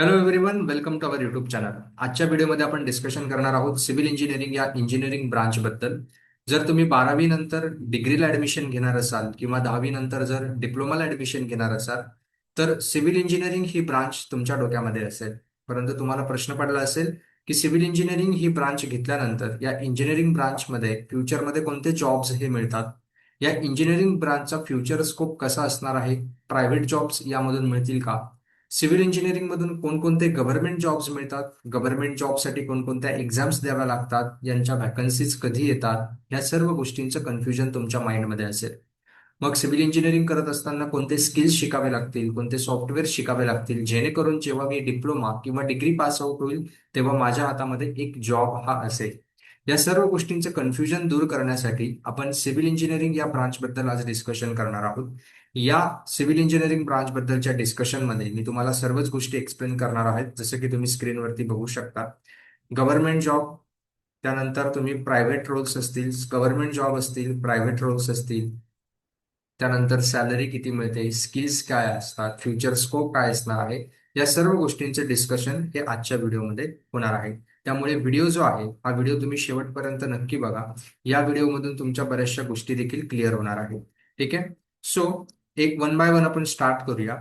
Hello everyone, welcome to our YouTube channel. आजच्या व्हिडिओमध्ये आपण डिस्कशन करणार आहोत सिव्हिल इंजिनिअरिंग या इंजिनिअरिंग ब्रांच बद्दल. जर तुम्ही 12वी नंतर डिग्रीला ऍडमिशन घेणार असाल किंवा 10वी नंतर जर डिप्लोमाला ऍडमिशन घेणार असाल तर सिव्हिल इंजिनिअरिंग ही ब्रांच तुमच्या डोक्यामध्ये असेल. परंतु तुम्हाला प्रश्न पडला असेल की सिव्हिल इंजिनिअरिंग ही ब्रांच घेतल्यानंतर या इंजिनिअरिंग ब्रांचमध्ये फ्युचरमध्ये कोणते जॉब्स हे मिळतात, या इंजिनिअरिंग ब्रांचचा फ्युचर स्कोप कसा असणार आहे, प्रायव्हेट जॉब्स यामधून मिळतील का, सिव्हिल इंजिनिअरिंग मधून कोणकोणते गव्हर्नमेंट जॉब्स मिळतात, गव्हर्नमेंट जॉबसाठी कोणकोणत्या एक्झाम्स द्याव्या लागतात, यांच्या व्हॅकन्सीज कधी येतात, या सर्व गोष्टींचं कन्फ्युजन तुमच्या माइंडमध्ये असेल. मग सिव्हिल इंजिनिअरिंग करत असताना कोणते स्किल्स शिकावे लागतील, कोणते सॉफ्टवेअर शिकावे लागतील, जेणेकरून जेव्हा मी डिप्लोमा किंवा डिग्री पास आउट होईल तेव्हा माझ्या हातामध्ये एक जॉब हा असेल. या सर्व गोष्टींचं कन्फ्युजन दूर करण्यासाठी आपण सिव्हिल इंजिनिअरिंग या ब्रांच बद्दल आज डिस्कशन करणार आहोत. या सिव्हिल इंजिनिअरिंग ब्रांच बद्दलच्या डिस्कशनमध्ये मी तुम्हाला सर्वच गोष्टी एक्सप्लेन करणार आहे, जसं की तुम्ही स्क्रीनवरती बघू शकता. गव्हर्नमेंट जॉब, त्यानंतर तुम्ही प्रायव्हेट रोल्स असतील, गव्हर्नमेंट जॉब असतील, प्रायव्हेट रोल्स असतील, त्यानंतर सॅलरी किती मिळते, स्किल्स काय असतात, फ्युचर स्कोप काय असणार आहे, या सर्व गोष्टींचे डिस्कशन हे आजच्या व्हिडिओमध्ये होणार आहे. त्यामुळे व्हिडिओ जो आहे हा व्हिडिओ तुम्ही शेवटपर्यंत नक्की बघा. या व्हिडिओमधून तुमच्या बऱ्याचशा गोष्टी देखील क्लिअर होणार आहेत. ठीक आहे. सो एक वन बाय वन आपण स्टार्ट करूया.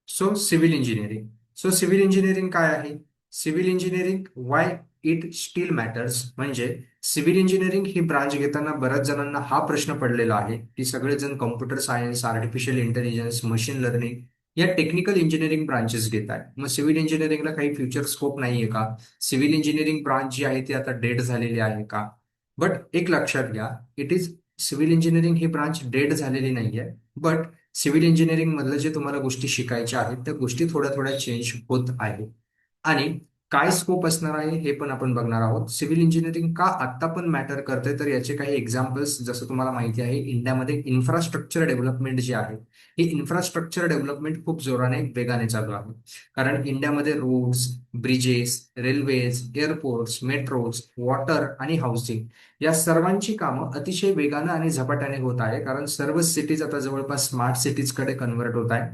सिव्हिल इंजिनिअरिंग काय आहे? Civil engineering why it still matters, म्हणजे सिव्हिल इंजिनिअरिंग ही ब्रांच घेताना बऱ्याच जणांना हा प्रश्न पडलेला आहे की सगळेजण computer science, artificial intelligence, machine learning या टेक्निकल इंजिनिअरिंग ब्रांचेस घेत आहे, मग सिव्हिल इंजिनिअरिंगला काही फ्युचर स्कोप नाहीये का? सिव्हिल इंजिनिअरिंग ब्रांच जी आहे ती आता डेड झालेली आहे का? बट एक लक्षात घ्या, it is civil engineering he branch dead झालेली नाहीये. बट सिव्हिल इंजिनिअरिंग मधलं जे तुम्हाला गोष्टी शिकायच्या आहेत त्या गोष्टी थोड्या थोड्या चेंज होत आहेत. आणि काय स्कोप असणार आहे हे पण आपण बघणार आहोत. सिव्हिल इंजिनिअरिंग का आत्ता पण मॅटर करते, तर याचे काही एक्झाम्पल्स, जसं तुम्हाला माहिती आहे इंडियामध्ये इन्फ्रास्ट्रक्चर डेव्हलपमेंट जे आहे, ही इन्फ्रास्ट्रक्चर डेव्हलपमेंट खूप जोराने वेगाने चालू आहे. कारण इंडियामध्ये roads, bridges, railways, airports, metros, water आणि हाऊसिंग या सर्वांची कामं अतिशय वेगानं आणि झपाट्याने होत आहे, कारण सर्वच सिटीज आता जवळपास स्मार्ट सिटीजकडे कन्व्हर्ट होत आहे.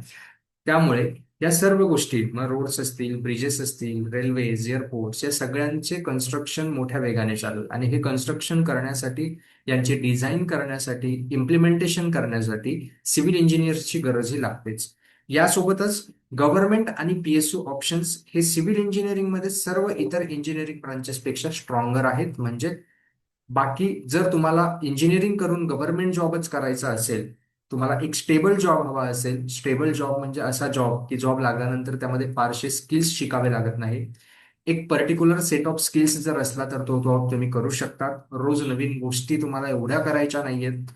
त्यामुळे या सर्व गोष्टी, मग रोड्स असतील, ब्रिजेस असतील, रेल्वेज, एअरपोर्ट्स, या सगळ्यांचे कन्स्ट्रक्शन मोठ्या वेगाने चालू आहे. आणि हे कन्स्ट्रक्शन करण्यासाठी, यांचे डिझाईन करण्यासाठी, इम्प्लिमेंटेशन करण्यासाठी सिव्हिल इंजिनियर्सची गरजही लागतेच. यासोबतच गव्हर्नमेंट आणि पीएसयू ऑप्शन्स हे सिव्हिल इंजिनिअरिंगमध्ये सर्व इतर इंजिनिअरिंग ब्रांचेसपेक्षा स्ट्रॉंगर आहेत. म्हणजे बाकी जर तुम्हाला इंजिनिअरिंग करून गव्हर्नमेंट जॉबच करायचा असेल, तुम्हाला एक स्टेबल जॉब हवा असेल, स्टेबल जॉब म्हणजे असा जॉब की जॉब लागल्यानंतर त्यामध्ये फारसे स्किल्स शिकावे लागत नाही, एक पर्टिक्युलर सेट ऑफ स्किल्स जर असला तर तो जॉब तुम्ही करू शकता. रोज नवीन गोष्टी तुम्हाला एवढ्या करायच्या नाहीयेत.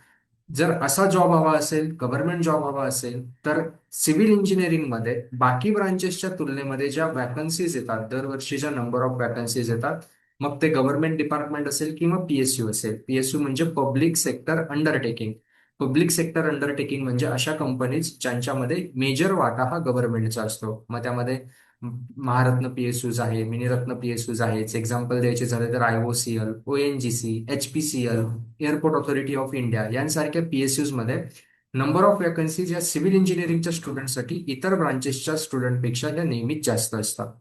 जर असा जॉब हवा असेल, गव्हर्नमेंट जॉब हवा असेल, तर सिव्हिल इंजिनिअरिंगमध्ये बाकी ब्रांचेसच्या तुलनेमध्ये ज्या वॅकन्सीज येतात, दरवर्षीच्या नंबर ऑफ वॅकन्सीज येतात, मग ते गव्हर्नमेंट डिपार्टमेंट असेल किंवा पीएसयू असेल. पीएसयू म्हणजे public sector undertaking. Public sector undertaking म्हणजे अशा कंपनीज ज्यांच्यामध्ये मेजर वाटा हा गव्हर्नमेंटचा असतो. मग त्यामध्ये महारत्न पीएसयूज आहे, मिनीरत्न पीएसयूज आहे. एक्झाम्पल द्यायचे झाले तर IOCL, ONGC, HPCL, airport authority of India यांसारख्या पीएसयूज मध्ये नंबर ऑफ वॅकन्सीज या सिव्हिल इंजिनिअरिंगच्या स्टुडंटसाठी इतर ब्रांचेसच्या स्टुडंटपेक्षा या नेहमीच जास्त असतात.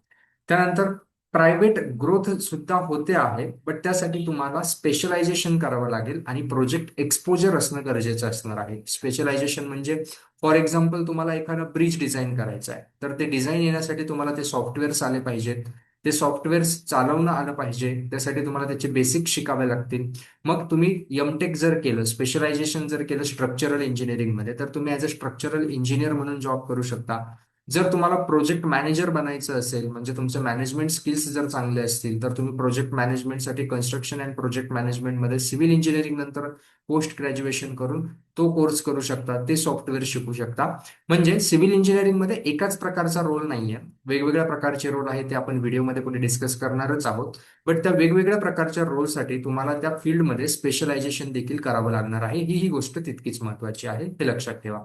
त्यानंतर प्रायव्हेट ग्रोथ सुद्धा होते आहे, बट त्यासाठी तुम्हाला स्पेशलायझेशन करावं लागेल आणि प्रोजेक्ट एक्सपोजर असणं गरजेचं असणार आहे. स्पेशलायझेशन म्हणजे फॉर एक्झाम्पल तुम्हाला एखादा ब्रिज डिझाईन करायचा आहे, तर ते डिझाईन येण्यासाठी तुम्हाला ते सॉफ्टवेअर्स आले पाहिजेत, ते सॉफ्टवेअर्स चालवणं आलं पाहिजे, त्यासाठी तुम्हाला त्याचे बेसिक शिकावे लागतील. मग तुम्ही एमटेक जर केलं, स्पेशलायझेशन जर केलं स्ट्रक्चरल इंजिनिअरिंगमध्ये, तर तुम्ही ॲज अ स्ट्रक्चरल इंजिनियर म्हणून जॉब करू शकता. जर तुम्हाला प्रोजेक्ट मॅनेजर बनायचं असेल, म्हणजे तुमचे मॅनेजमेंट स्किल्स जर चांगले असतील, तर तुम्ही प्रोजेक्ट मॅनेजमेंटसाठी कन्स्ट्रक्शन अँड प्रोजेक्ट मॅनेजमेंटमध्ये सिव्हिल इंजिनिअरिंग नंतर पोस्ट ग्रॅज्युएशन करून तो कोर्स करू शकता, ते सॉफ्टवेअर शिकू शकता. म्हणजे सिव्हिल इंजिनिअरिंगमध्ये एकाच प्रकारचा रोल नाहीये, वेगवेगळ्या प्रकारचे रोल आहेत, ते आपण व्हिडिओमध्ये पुढे डिस्कस करणारच आहोत. बट त्या वेगवेगळ्या प्रकारच्या रोलसाठी तुम्हाला त्या फील्डमध्ये स्पेशलायझेशन देखील करावं लागणार आहे. ही गोष्ट तितकीच महत्वाची आहे, हे लक्षात ठेवा.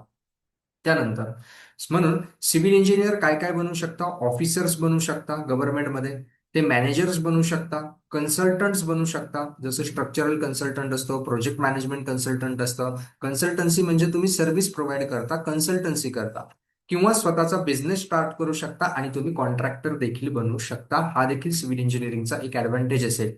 त्यानंतर म्हणून सिव्हिल इंजिनियर काय काय बनू शकता? ऑफिसर्स बनू शकता गव्हर्नमेंटमध्ये, ते मॅनेजर्स बनू शकता, कन्सल्टंट्स बनू शकता, जसं स्ट्रक्चरल कन्सल्टंट असतो, प्रोजेक्ट मॅनेजमेंट कन्सल्टंट असतं. कन्सल्टन्सी म्हणजे तुम्ही सर्व्हिस प्रोव्हाइड करता, कन्सल्टन्सी करता. किंवा स्वतःचा बिझनेस स्टार्ट करू शकता आणि तुम्ही कॉन्ट्रॅक्टर देखील बनू शकता. हा देखील सिव्हिल इंजिनिअरिंगचा एक ऍडव्हान्टेज असेल.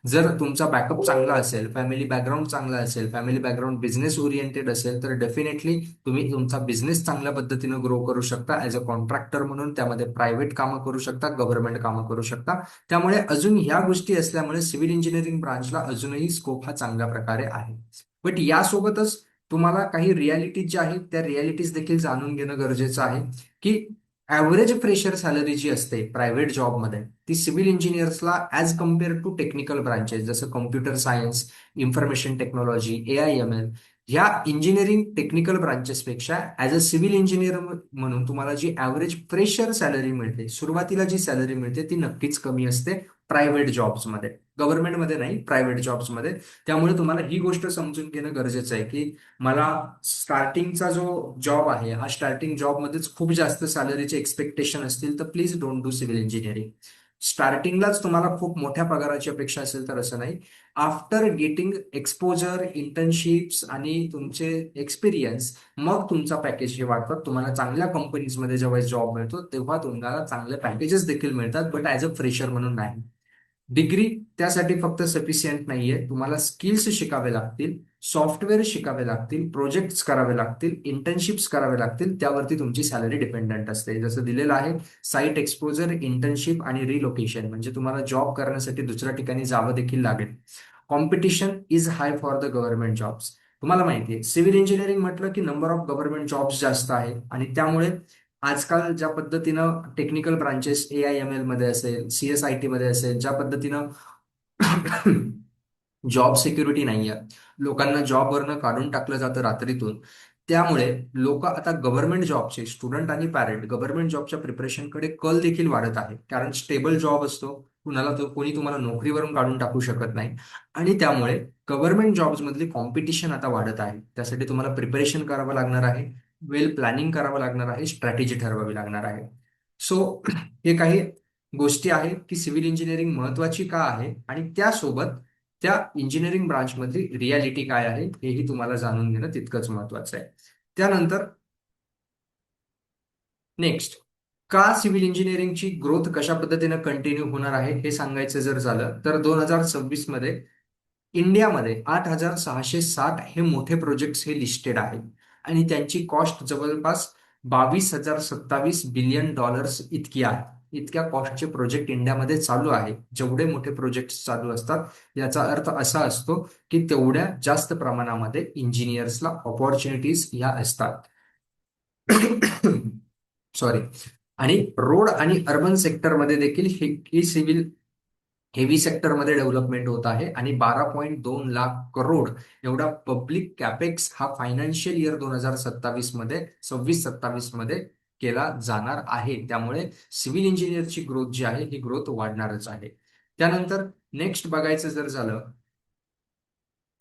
जर तुमचा बॅकअप चांगला असेल, फॅमिली बॅकग्राऊंड चांगला असेल, फॅमिली बॅकग्राऊंड बिझनेस ओरिएंटेड असेल, तर डेफिनेटली तुम्ही तुमचा बिझनेस चांगल्या पद्धतीनं ग्रो करू शकता ऍज अ कॉन्ट्रॅक्टर म्हणून. त्यामध्ये प्रायव्हेट कामं करू शकता, गव्हर्नमेंट कामं करू शकता. त्यामुळे अजून ह्या गोष्टी असल्यामुळे सिव्हिल इंजिनिअरिंग ब्रांचला अजूनही स्कोप हा चांगल्या प्रकारे आहे. बट यासोबतच तुम्हाला काही रियालिटीज ज्या आहेत त्या रियालिटीज देखील जाणून घेणं गरजेचं आहे, की ऍव्हरेज फ्रेशर सॅलरी जी असते प्रायव्हेट जॉबमध्ये, ती सिव्हिल इंजिनियर्सला as compare to technical branches जसं computer science, information technology, AIML, ह्या इंजिनिअरिंग टेक्निकल ब्रांचेसपेक्षा ॲज अ सिव्हिल इंजिनियर म्हणून तुम्हाला जी ॲव्हरेज फ्रेशर सॅलरी मिळते, सुरुवातीला जी सॅलरी मिळते, ती नक्कीच कमी असते प्रायव्हेट जॉब्समध्ये. गव्हर्नमेंटमध्ये नाही, प्रायव्हेट जॉब्समध्ये. त्यामुळे तुम्हाला ही गोष्ट समजून घेणं गरजेचं आहे, की मला स्टार्टिंगचा जो जॉब आहे, हा स्टार्टिंग जॉबमध्येच खूप जास्त सॅलरीचे एक्सपेक्टेशन असतील तर please don't do civil engineering. स्टार्टिंगलाच तुम्हाला खूप मोठ्या पगाराची अपेक्षा असेल तर असं नाही. आफ्टर गेटिंग एक्सपोजर, इंटर्नशिप्स आणि तुमचे एक्सपिरियन्स, मग तुमचा पॅकेज हे वाढतात. तुम्हाला चांगल्या कंपनीजमध्ये जेव्हा जॉब मिळतो तेव्हा तुम्हाला चांगले पॅकेजेस देखील मिळतात, बट ॲज अ फ्रेशर म्हणून नाही. डिग्री त्यासाठी फक्त सफिशियंट नाहीये. तुम्हाला स्किल्स शिकावे लागतील, सॉफ्टवेअर शिकावे लागतील, प्रोजेक्ट्स करावे लागतील, इंटर्नशिप्स करावे लागतील. त्यावरती तुमची सॅलरी डिपेंडंट असते. जसं दिलेलं आहे, साईट एक्सपोजर, इंटर्नशिप आणि रिलोकेशन, म्हणजे तुम्हाला जॉब करण्यासाठी दुसऱ्या ठिकाणी जावं देखील लागेल. Competition is hi for the government jobs. तुम्हाला माहिती आहे, सिव्हिल इंजिनिअरिंग म्हटलं की नंबर ऑफ गव्हर्नमेंट जॉब्स जास्त आहे. आणि त्यामुळे आजकाल ज्या पद्धतीनं टेक्निकल ब्रांचेस AIML मध्ये असेल, CSIT मध्ये असेल, ज्या पद्धतीनं जॉब सिक्युरिटी नाहीये, लोकांना जॉबवरनं काढून टाकलं जातं रात्रीतून. त्यामुळे लोक आता गव्हर्नमेंट जॉबचे स्टुडंट आणि पॅरेंट गव्हर्नमेंट जॉबच्या प्रिपरेशनकडे कल देखील वाढत आहे. कारण स्टेबल जॉब असतो, कुणाला तो कोणी तुम्हाला नोकरीवरून काढून टाकू शकत नाही. आणि त्यामुळे गव्हर्नमेंट जॉब्स मधली कॉम्पिटिशन आता वाढत आहे. त्यासाठी तुम्हाला प्रिपरेशन करावं लागणार आहे, वेल प्लॅनिंग करावं लागणार आहे, स्ट्रॅटेजी ठरवावी लागणार आहे. सो हे काही गोष्टी आहेत की सिव्हिल इंजिनिअरिंग महत्वाची का आहे, आणि त्यासोबत त्या इंजिनिअरिंग ब्रांचमधली रियालिटी काय आहे हेही तुम्हाला जाणून घेणं तितकंच महत्वाचं आहे. त्यानंतर नेक्स्ट, का सिव्हिल इंजिनिअरिंगची ग्रोथ कशा पद्धतीनं कंटिन्यू होणार आहे हे सांगायचं जर झालं तर 2026 मध्ये इंडियामध्ये 8,660 हे मोठे प्रोजेक्ट्स हे लिस्टेड आहेत. आणि त्यांची कॉस्ट जवळपास $22,027 बिलियन इतकी आहे. इतक्या कॉस्टचे प्रोजेक्ट इंडियामध्ये चालू आहे. जेवढे मोठे प्रोजेक्ट चालू असतात, याचा अर्थ असा असतो की तेवढ्या जास्त प्रमाणामध्ये इंजिनियर्सला ऑपॉर्च्युनिटीज ह्या असतात. सॉरी. आणि रोड आणि अर्बन सेक्टरमध्ये देखील ही सिव्हिल हेवी सेक्टरमध्ये डेव्हलपमेंट होत आहे. आणि 12.2 लाख करोड एवढा पब्लिक कॅपेक्स हा फायनान्शियल इयर 2027 मध्ये 26-27 मध्ये केला जाणार आहे. त्यामुळे सिव्हिल इंजिनिअरची ग्रोथ जी आहे ही ग्रोथ वाढणारच आहे. त्यानंतर नेक्स्ट बघायचं जर झालं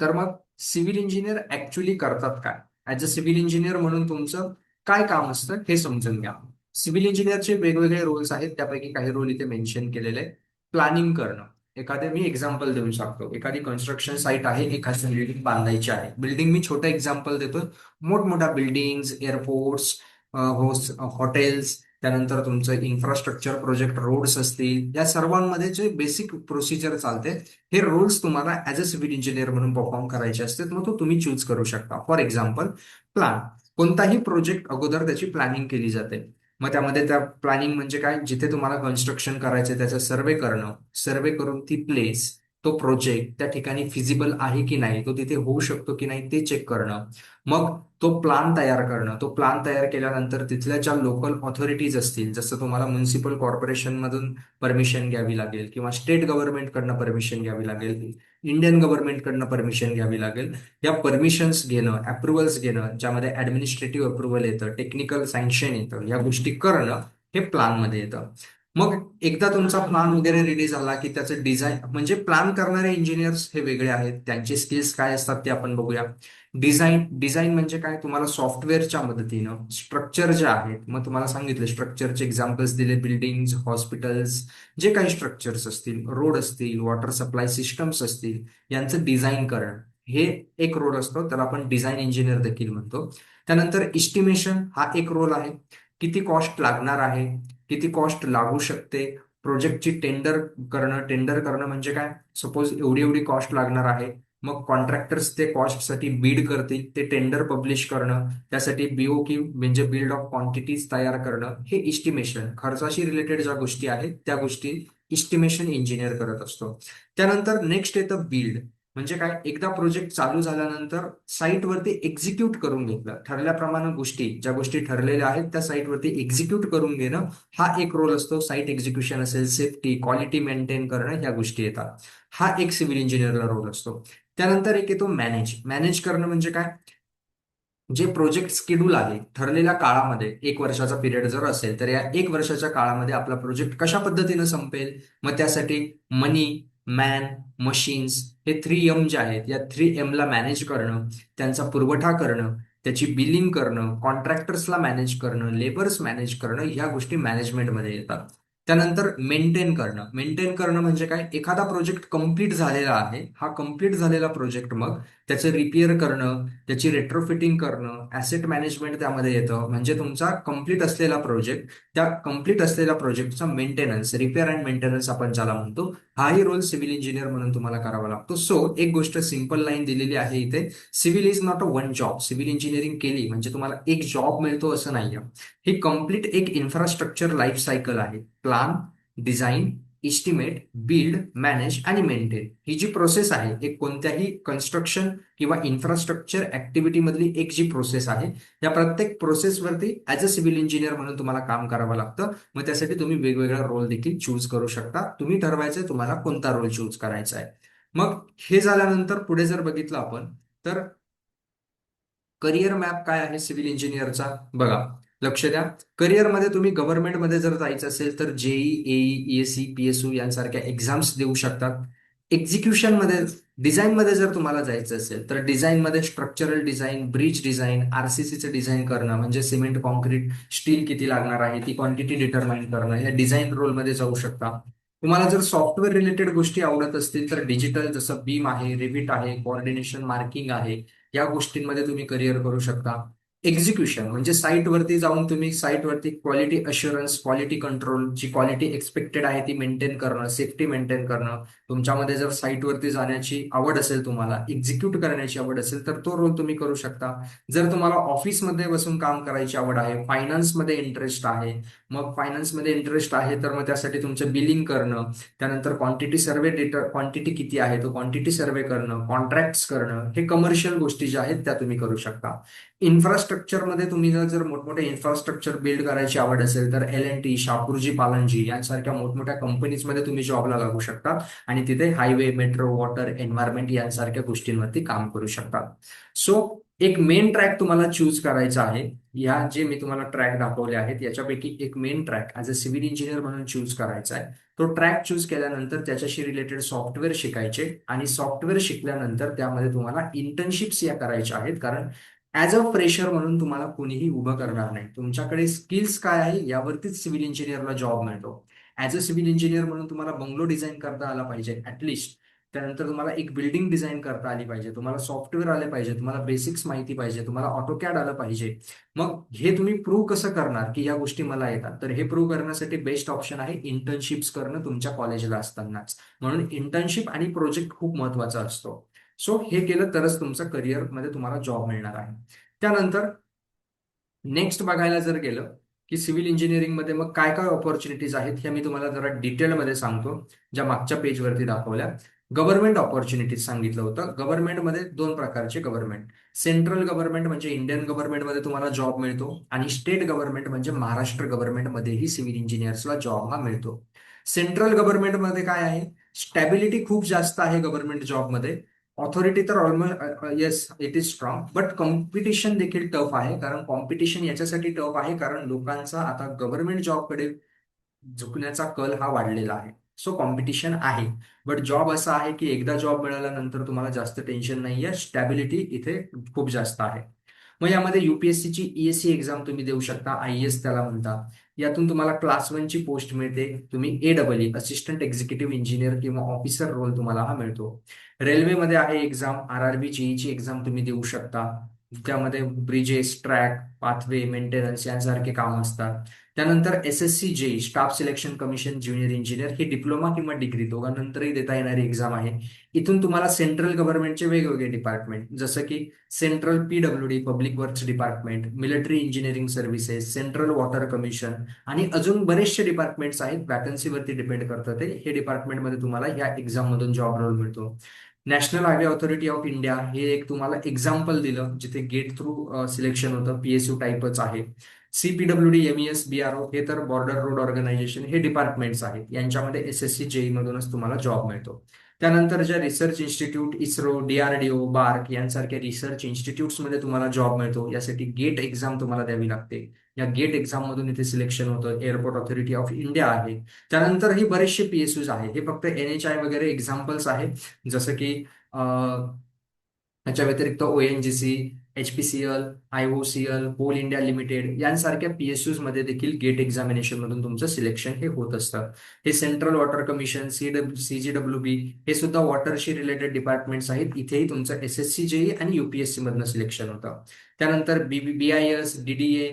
तर मग सिव्हिल इंजिनियर ऍक्च्युली करतात काय, ऍज अ सिव्हिल इंजिनियर म्हणून तुमचं काय काम असतं हे समजून घ्या. सिव्हिल इंजिनियरचे वेगवेगळे रोल्स आहेत, त्यापैकी काही रोल इथे मेन्शन केलेले आहेत. प्लॅनिंग करणं. एखादे मी एक्झाम्पल देऊ शकतो, एखादी कन्स्ट्रक्शन साईट आहे, एखादी बिल्डिंग बांधायची आहे. बिल्डिंग मी छोटं एक्झाम्पल देतो. मोठमोठ्या बिल्डिंग्स, एअरपोर्ट्स, हॉटेल्स, त्यानंतर तुमचं इन्फ्रास्ट्रक्चर प्रोजेक्ट, रोड्स असतील, या सर्वांमध्ये जे बेसिक प्रोसिजर चालते, हे रोल्स तुम्हाला ऍज अ सिव्हिल इंजिनियर म्हणून परफॉर्म करायचे असतात. मग तो तुम्ही चूज करू शकता. For example, plan. कोणताही प्रोजेक्ट अगोदर त्याची प्लॅनिंग केली जाते. मग त्यामध्ये त्या प्लॅनिंग म्हणजे काय, जिथे तुम्हाला कन्स्ट्रक्शन करायचं त्याचा सर्वे करणं, सर्वे करून ती प्लेस, तो प्रोजेक्ट त्या ठिकाणी फिजिबल आहे की नाही, तो तिथे होऊ शकतो की नाही ते चेक करणं. मग तो प्लान तयार करणं. तो प्लान तयार केल्यानंतर तिथल्या ज्या लोकल ऑथॉरिटीज असतील, जसं तुम्हाला म्युन्सिपल कॉर्पोरेशन मधून परमिशन घ्यावी लागेल, किंवा स्टेट गव्हर्नमेंटकडनं परमिशन घ्यावी लागेल, इंडियन गव्हर्नमेंटकडनं परमिशन घ्यावी लागेल. या परमिशन्स घेणं, अप्रुव्हल्स घेणं, ज्यामध्ये ऍडमिनिस्ट्रेटिव्ह अप्रुव्हल येतं, टेक्निकल सँक्शन येतं, या गोष्टी करणं हे प्लॅनमध्ये येतं. मग एकदा तुमचा प्लान वगैरे रेडी झाला की त्याचं डिझाईन, म्हणजे प्लॅन करणारे इंजिनियर्स हे वेगळे आहेत, त्यांचे स्किल्स काय असतात ते आपण बघूया. डिझाईन म्हणजे काय, तुम्हाला सॉफ्टवेअरच्या मदतीनं स्ट्रक्चर जे आहेत, मग तुम्हाला सांगितलं स्ट्रक्चरचे एक्झाम्पल्स दिले, बिल्डिंग्स, हॉस्पिटल्स, जे काही स्ट्रक्चर्स असतील, रोड असतील, वॉटर सप्लाय सिस्टम्स असतील, यांचं डिझाईन करणं, हे एक रोल असतो, त्याला आपण डिझाईन इंजिनियर देखील म्हणतो. त्यानंतर इस्टिमेशन हा एक रोल आहे. किती कॉस्ट लागणार आहे, किती कॉस्ट लागू शकते, प्रोजेक्टची टेंडर करणं म्हणजे काय, सपोज एवढी एवढी कॉस्ट लागणार आहे, मग कॉन्ट्रॅक्टर्स ते कॉस्टसाठी बीड करतील, ते टेंडर पब्लिश करणं, त्यासाठी बीओक्यू म्हणजे बिल्ड ऑफ क्वांटिटीज तयार करणं, हे इस्टिमेशन, खर्चाशी रिलेटेड ज्या गोष्टी आहेत त्या गोष्टी इस्टिमेशन इंजिनियर करत असतो. त्यानंतर नेक्स्ट येतं बिल्ड. म्हणजे काय, एकदा प्रोजेक्ट चालू झाल्यानंतर साईटवरती एक्झिक्यूट करून घेतलं, ठरल्याप्रमाणे गोष्टी, ज्या गोष्टी ठरलेल्या आहेत त्या साईटवरती एक्झिक्यूट करून घेणं, हा एक रोल असतो. साईट एक्झिक्युशन असेल, सेफ्टी, क्वालिटी मेंटेन करणं, ह्या गोष्टी येतात. हा एक सिव्हिल इंजिनियरला रोल असतो. त्यानंतर एक येतो मॅनेज. मॅनेज करणं म्हणजे काय, जे प्रोजेक्ट शेड्यूल आहे ठरलेल्या काळामध्ये, एक वर्षाचा पिरियड जर असेल तर या एक वर्षाच्या काळामध्ये आपला प्रोजेक्ट कशा पद्धतीनं संपेल, मग त्यासाठी मनी, मॅन, मशीन्स, हे 3M जे आहेत, या 3M ला मॅनेज करणं, त्यांचा पुरवठा करणं, त्याची बिलिंग करणं, कॉन्ट्रॅक्टर्सला मॅनेज करणं, लेबर्स मॅनेज करणं, ह्या गोष्टी मॅनेजमेंटमध्ये येतात. त्यानंतर मेंटेन करणं म्हणजे काय, एखादा प्रोजेक्ट कंप्लीट झालेला आहे, हा कंप्लीट झालेला प्रोजेक्ट मग त्याचं रिपेअर करणं, त्याची रेट्रोफिटिंग करणं, ऍसेट मॅनेजमेंट त्यामध्ये येतं. म्हणजे तुमचा कंप्लीट असलेला प्रोजेक्ट, त्या कंप्लीट असलेल्या प्रोजेक्टचा मेंटेनन्स, रिपेअर अँड मेंटेनन्स आपण ज्याला म्हणतो, हाही रोल सिव्हिल इंजिनियर म्हणून तुम्हाला करावा लागतो. सो एक गोष्ट सिंपल लाईन दिलेली आहे इथे, civil is not a one job. Civil engineering केली म्हणजे तुम्हाला एक जॉब मिळतो असं नाहीये. ही कम्प्लीट एक इन्फ्रास्ट्रक्चर लाईफ सायकल आहे. Plan, design, estimate, build, manage आणि मेंटेन, ही जी प्रोसेस आहे, एक कोणत्याही कन्स्ट्रक्शन किंवा इन्फ्रास्ट्रक्चर ऍक्टिव्हिटी मधली एक जी प्रोसेस आहे, या प्रत्येक प्रोसेसवरती ऍज अ सिव्हिल इंजिनियर म्हणून तुम्हाला काम करावं लागतं. मग त्यासाठी तुम्ही वेगवेगळा रोल देखील चूज करू शकता. तुम्ही ठरवायचं तुम्हाला कोणता रोल चूज करायचा आहे. मग हे झाल्यानंतर पुढे जर बघितलं आपण, तर करिअर मॅप काय आहे सिव्हिल इंजिनियरचा, बघा, लक्ष द्या. करिअरमध्ये तुम्ही गव्हर्नमेंटमध्ये जर जायचं असेल तर जेई, एई, ईएससी, पीएसयू यांसारख्या एक्झाम्स देऊ शकतात. एक्झिक्युशनमध्ये, डिझाईनमध्ये जर तुम्हाला जायचं असेल तर डिझाईनमध्ये स्ट्रक्चरल डिझाईन, ब्रिज डिझाईन, आरसीसीचं डिझाईन करणं, म्हणजे सिमेंट, कॉन्क्रीट, स्टील किती लागणार आहे ती क्वांटिटी डिटरमाइन करणं, या डिझाईन रोलमध्ये जाऊ शकता. तुम्हाला जर सॉफ्टवेअर रिलेटेड गोष्टी आवडत असतील तर डिजिटल, जसं बीम आहे, रिव्हिट आहे, कोऑर्डिनेशन मार्किंग आहे, या गोष्टींमध्ये तुम्ही करिअर करू शकता. एक्झिक्युशन म्हणजे साईटवरती जाऊन तुम्ही साईटवरती क्वालिटी अश्युरन्स, क्वालिटी कंट्रोल, जी क्वालिटी एक्सपेक्टेड आहे ती मेंटेन करणं, सेफ्टी मेंटेन करणं. तुमच्यामध्ये जर साईटवरती जाण्याची आवड असेल, तुम्हाला एक्झिक्यूट करण्याची आवड असेल तर तो रोल तुम्ही करू शकता. जर तुम्हाला ऑफिसमध्ये बसून काम करायची आवड आहे, फायनान्समध्ये इंटरेस्ट आहे, मग फायनान्समध्ये इंटरेस्ट आहे तर मग त्यासाठी तुमचं बिलिंग करणं, त्यानंतर क्वांटिटी सर्वे, डेटा क्वांटिटी किती आहे तो क्वांटिटी सर्वे करणं, कॉन्ट्रॅक्ट्स करणं, हे कमर्शियल गोष्टी ज्या आहेत त्या तुम्ही करू शकता. इन्फ्रास्ट्रक्चरमध्ये तुम्ही जर मोठमोठे इन्फ्रास्ट्रक्चर बिल्ड करायची आवड असेल तर L&T, शापूरजी पालनजी यांसारख्या मोठमोठ्या कंपनीजमध्ये तुम्ही जॉबला लागू शकता आणि तिथे हायवे, मेट्रो, वॉटर, एन्व्हायरमेंट यांसारख्या गोष्टींवरती काम करू शकता. सो एक मेन ट्रॅक तुम्हाला चूज करायचा आहे. या जे मी तुम्हाला ट्रॅक दाखवले आहेत याच्यापैकी एक main track as a civil engineer म्हणून चूज करायचा आहे. तो ट्रॅक चूज केल्यानंतर त्याच्याशी रिलेटेड सॉफ्टवेअर शिकायचे आणि सॉफ्टवेअर शिकल्यानंतर त्यामध्ये तुम्हाला इंटर्नशिप्स या करायच्या आहेत. कारण ऍज अ फ्रेशर म्हणून तुम्हाला कोणीही उभं करणार नाही. तुमच्याकडे स्किल्स काय आहे यावरतीच सिव्हिल इंजिनियरला जॉब मिळतो. ऍज अ सिव्हिल इंजिनियर म्हणून तुम्हाला बंगलो डिझाईन करता आला पाहिजे ऍटलिस्ट. त्यानंतर तुम्हाला एक बिल्डिंग डिझाईन करता आली पाहिजे, तुम्हाला सॉफ्टवेअर आले पाहिजे, तुम्हाला बेसिक्स माहिती पाहिजे, तुम्हाला ऑटोकॅड आलं पाहिजे. मग हे तुम्ही प्रूव्ह कसं करणार की या गोष्टी मला येतात, तर हे प्रूव्ह करण्यासाठी बेस्ट ऑप्शन आहे इंटर्नशिप्स करणं तुमच्या कॉलेजला असतानाच. म्हणून इंटर्नशिप आणि प्रोजेक्ट खूप महत्वाचा असतो. सो हे केलं तरच तुमचं करिअरमध्ये तुम्हाला जॉब मिळणार आहे. त्यानंतर नेक्स्ट बघायला जर गेलं की सिव्हिल इंजिनिअरिंगमध्ये मग काय काय ऑपॉर्च्युनिटीज आहेत हे मी तुम्हाला जरा डिटेलमध्ये सांगतो, ज्या मागच्या पेजवरती दाखवल्या. गव्हर्नमेंट ऑपॉर्च्युनिटीज सांगितलं होतं. गव्हर्नमेंटमध्ये दोन प्रकारचे गव्हर्नमेंट, सेंट्रल गव्हर्नमेंट म्हणजे इंडियन गव्हर्नमेंटमध्ये तुम्हाला जॉब मिळतो आणि स्टेट गव्हर्नमेंट म्हणजे महाराष्ट्र गव्हर्नमेंटमध्येही सिव्हिल इंजिनियर्सला जॉब हा मिळतो. सेंट्रल गव्हर्नमेंटमध्ये काय आहे, स्टॅबिलिटी खूप जास्त आहे गव्हर्नमेंट जॉबमध्ये. ऑथॉरिटी तर almost yes it is strong, but competition देखील टफ आहे. कारण कॉम्पिटिशन याच्यासाठी टफ आहे कारण लोकांचा आता गव्हर्नमेंट जॉबकडे झुकण्याचा कल हा वाढलेला आहे. सो कॉम्पिटिशन आहे. बट जॉब असा आहे की एकदा जॉब मिळाल्यानंतर तुम्हाला जास्त टेन्शन नाहीये, स्टॅबिलिटी इथे खूप जास्त आहे. मग यामध्ये युपीएससीची ईएससी एक्झाम तुम्ही देऊ शकता, आयएएस त्याला म्हणतात. यातून तुम्हाला क्लास 1 ची पोस्ट मिळते. तुम्ही एडब्ल्यू असिस्टंट एक्झिक्युटिव्ह इंजिनियर किंवा ऑफिसर रोल तुम्हाला हा मिळतो. रेल्वेमध्ये आहे एक्झाम, आरआरबी जीईची एक्झाम तुम्ही देऊ शकता. त्यामध्ये ब्रिजेस, ट्रॅक, पाथवे, मेंटेनन्स यांसारखे काम असतात. त्यानंतर SSC JE staff selection commission junior engineer ही डिप्लोमा किंवा डिग्री दोघांनंतरही देता येणारी एक्झाम आहे. इथून तुम्हाला सेंट्रल गव्हर्नमेंटचे वेगवेगळे डिपार्टमेंट जसं की central PWD public works department, military engineering services, central water commission आणि अजून बरेचसे डिपार्टमेंट्स आहेत. वॅकन्सीवरती डिपेंड करतं ते. हे डिपार्टमेंटमध्ये तुम्हाला या एक्झाम मधून जॉब रोल मिळतो. National highway authority of India हे एक तुम्हाला एक्झाम्पल दिलं जिथे गेट थ्रू सिलेक्शन होतं, पीएसयू टाईपच आहे. सीपीडब्ल्यूडी, एमईएस, बीआरओ हे तर बॉर्डर रोड ऑर्गनायझेशन हे डिपार्टमेंट्स आहेत. यांच्यामध्ये एसएससी जेई मधूनच तुम्हाला जॉब मिळतो. त्यानंतर ज्या research institute, ISRO, DRDO, BARC यांसारख्या रिसर्च इन्स्टिट्यूट्समध्ये तुम्हाला जॉब मिळतो. यासाठी गेट एक्झाम तुम्हाला द्यावी लागते. या गेट एक्झाम मधून इथे सिलेक्शन होतं. एअरपोर्ट ऑथॉरिटी ऑफ इंडिया आहे. त्यानंतर ही बरेचसे पीएसयूज आहेत. हे फक्त एनएचआय वगैरे एक्झाम्पल्स आहेत. जसं की याच्या व्यतिरिक्त ONGC, HPCL, IOCL, Coal India Limited यांसारख्या पीएसयूज मध्ये देखील गेट एक्झामिनेशन मधून तुमचं सिलेक्शन हे होत असतं. हे सेंट्रल वॉटर कमिशन, सीजीडब्ल्यूबी हे सुद्धा वॉटरशी रिलेटेड डिपार्टमेंट्स आहेत. इथेही तुमचं एसएससी जेई आणि युपीएससी मधनं सिलेक्शन होतं. त्यानंतर बीआयएस, डीडीए,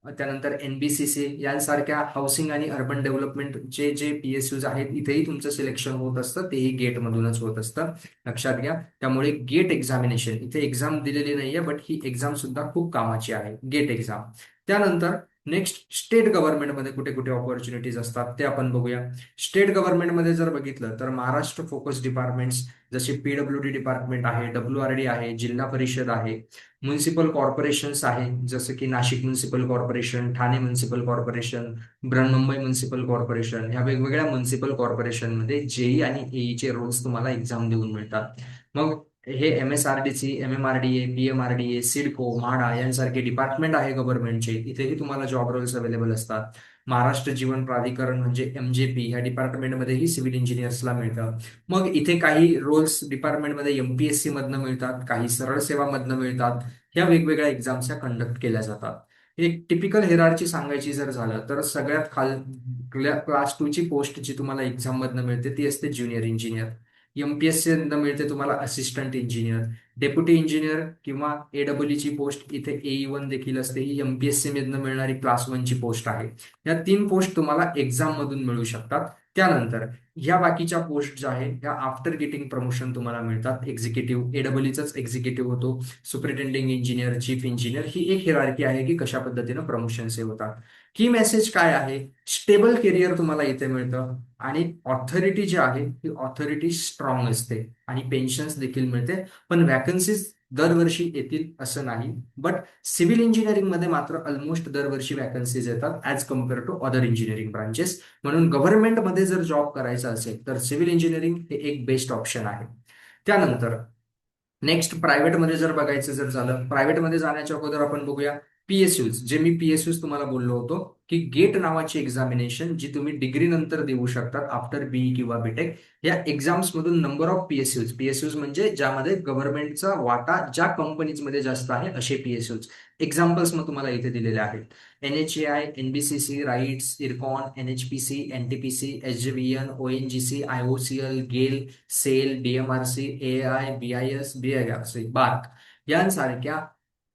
त्यानंतर एनबीसीसी यांसारख्या हाऊसिंग आणि अर्बन डेव्हलपमेंटचे जे पीएसयूज आहेत इथेही तुमचं सिलेक्शन होत असतं. तेही गेट मधूनच होत असतं, लक्षात घ्या. त्यामुळे गेट एक्झामिनेशन इथे एक्झाम दिलेली नाहीये, बट ही एक्झाम सुद्धा खूप कामाची आहे, गेट एक्झाम. त्यानंतर नेक्स्ट स्टेट गव्हर्नमेंटमध्ये कुठे कुठे ऑपॉर्च्युनिटीज असतात ते आपण बघूया. स्टेट गव्हर्नमेंटमध्ये जर बघितलं तर महाराष्ट्र फोकस डिपार्टमेंट्स जसे पीडब्ल्यूडी डिपार्टमेंट आहे, डब्ल्यूआरडी आहे, जिल्हा परिषद आहे, म्युन्सिपल कॉर्पोरेशन्स आहे जसं की Nashik municipal corporation, Thane municipal corporation, Mumbai municipal corporation, ह्या वेगवेगळ्या म्युन्सिपल कॉर्पोरेशनमध्ये जेई आणि एईचे रोल्स तुम्हाला एक्झाम देऊन मिळतात. मग हे MSRDC, MMRDA, PMRDA, CIDCO, MHADA यांसारखे डिपार्टमेंट आहे गव्हर्नमेंटचे, इथेही तुम्हाला जॉब रोल्स अवेलेबल असतात. महाराष्ट्र जीवन प्राधिकरण म्हणजे एमजेपी ह्या डिपार्टमेंटमध्येही सिव्हिल इंजिनियर्सला मिळतं. मग इथे काही रोल्स डिपार्टमेंटमध्ये एमपीएससी मधनं मिळतात, काही सरळ सेवा मधनं मिळतात. ह्या वेगवेगळ्या एक्झाम्स कंडक्ट केल्या जातात. एक टिपिकल हेरार्ची सांगायची जर झालं तर सगळ्यात क्लास 2 ची पोस्ट जी तुम्हाला एक्झाम मधनं मिळते ती असते ज्युनियर इंजिनियर. एमपीएससी मिळते तुम्हाला असिस्टंट इंजिनियर. डेप्युटी इंजिनियर किंवा एडब्ल्यू ची पोस्ट इथे AE1 देखील असते. ही एमपीएससी मधनं मिळणारी क्लास 1 ची पोस्ट आहे. या 3 पोस्ट तुम्हाला एक्झाम मधून मिळू शकतात. त्यानंतर ह्या बाकीच्या पोस्ट ज्या आहेत ह्या आफ्टर गेटिंग प्रमोशन तुम्हाला मिळतात. एक्झिक्युटिव्ह, एडब्ल्यूचाच एक्झिक्युटिव्ह होतो. सुपरिटेंडिंग इंजिनियर, चीफ इंजिनियर ही एक हिरार्की आहे की कशा पद्धतीनं प्रमोशन्स होतात. की मेसेज काय आहे? स्टेबल करिअर तुम्हाला इथे मिळतं आणि ऑथॉरिटी जी आहे ती ऑथॉरिटी स्ट्रॉंग असते आणि पेन्शन्स देखील मिळते. पण वॅकन्सीज दरवर्षी येतील असं नाही. बट सिव्हिल इंजिनिअरिंग मध्ये मात्र ऑलमोस्ट दरवर्षी वॅकन्सीज येतात as compare to other engineering branches. म्हणून गव्हर्नमेंटमध्ये जर जॉब करायचा असेल तर सिव्हिल इंजिनिअरिंग हे एक बेस्ट ऑप्शन आहे. त्यानंतर नेक्स्ट प्रायव्हेटमध्ये जर बघायचं जर झालं, प्रायव्हेटमध्ये जाण्याच्या अगोदर आपण बघूया पीएसयूज. जे मी पीएसयूज तुम्हाला बोललो होतो की गेट नावाची एक्झामिनेशन जी तुम्ही डिग्री नंतर देऊ शकतात आफ्टर बीई किंवा बीटेक. या एक्झाम्स मधून नंबर ऑफ पीएसयूज, पीएसयूज म्हणजे ज्यामध्ये गव्हर्नमेंटचा वाटा ज्या कंपनीजमध्ये जास्त आहे असे पीएसयूज. एक्झाम्पल्स मग तुम्हाला इथे दिलेले आहेत. NHAI, NBCC, rights, IRCON, NHPC, NTPC, SJVN, ONGC, IOCL, गेल, sale, DMRC, AI, BIS, बीआयआरसी, bark यांसारख्या